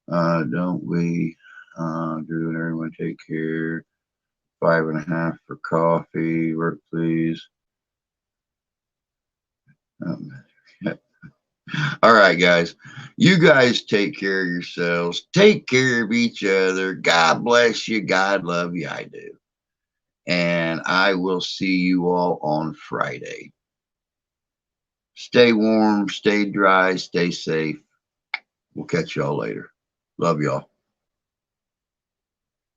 Don't we, Drew and everyone take care. 5.5 for coffee. Work, please. All right, guys. You guys take care of yourselves. Take care of each other. God bless you. God love you. I do. And I will see you all on Friday. Stay warm, stay dry, stay safe. We'll catch y'all later. Love y'all.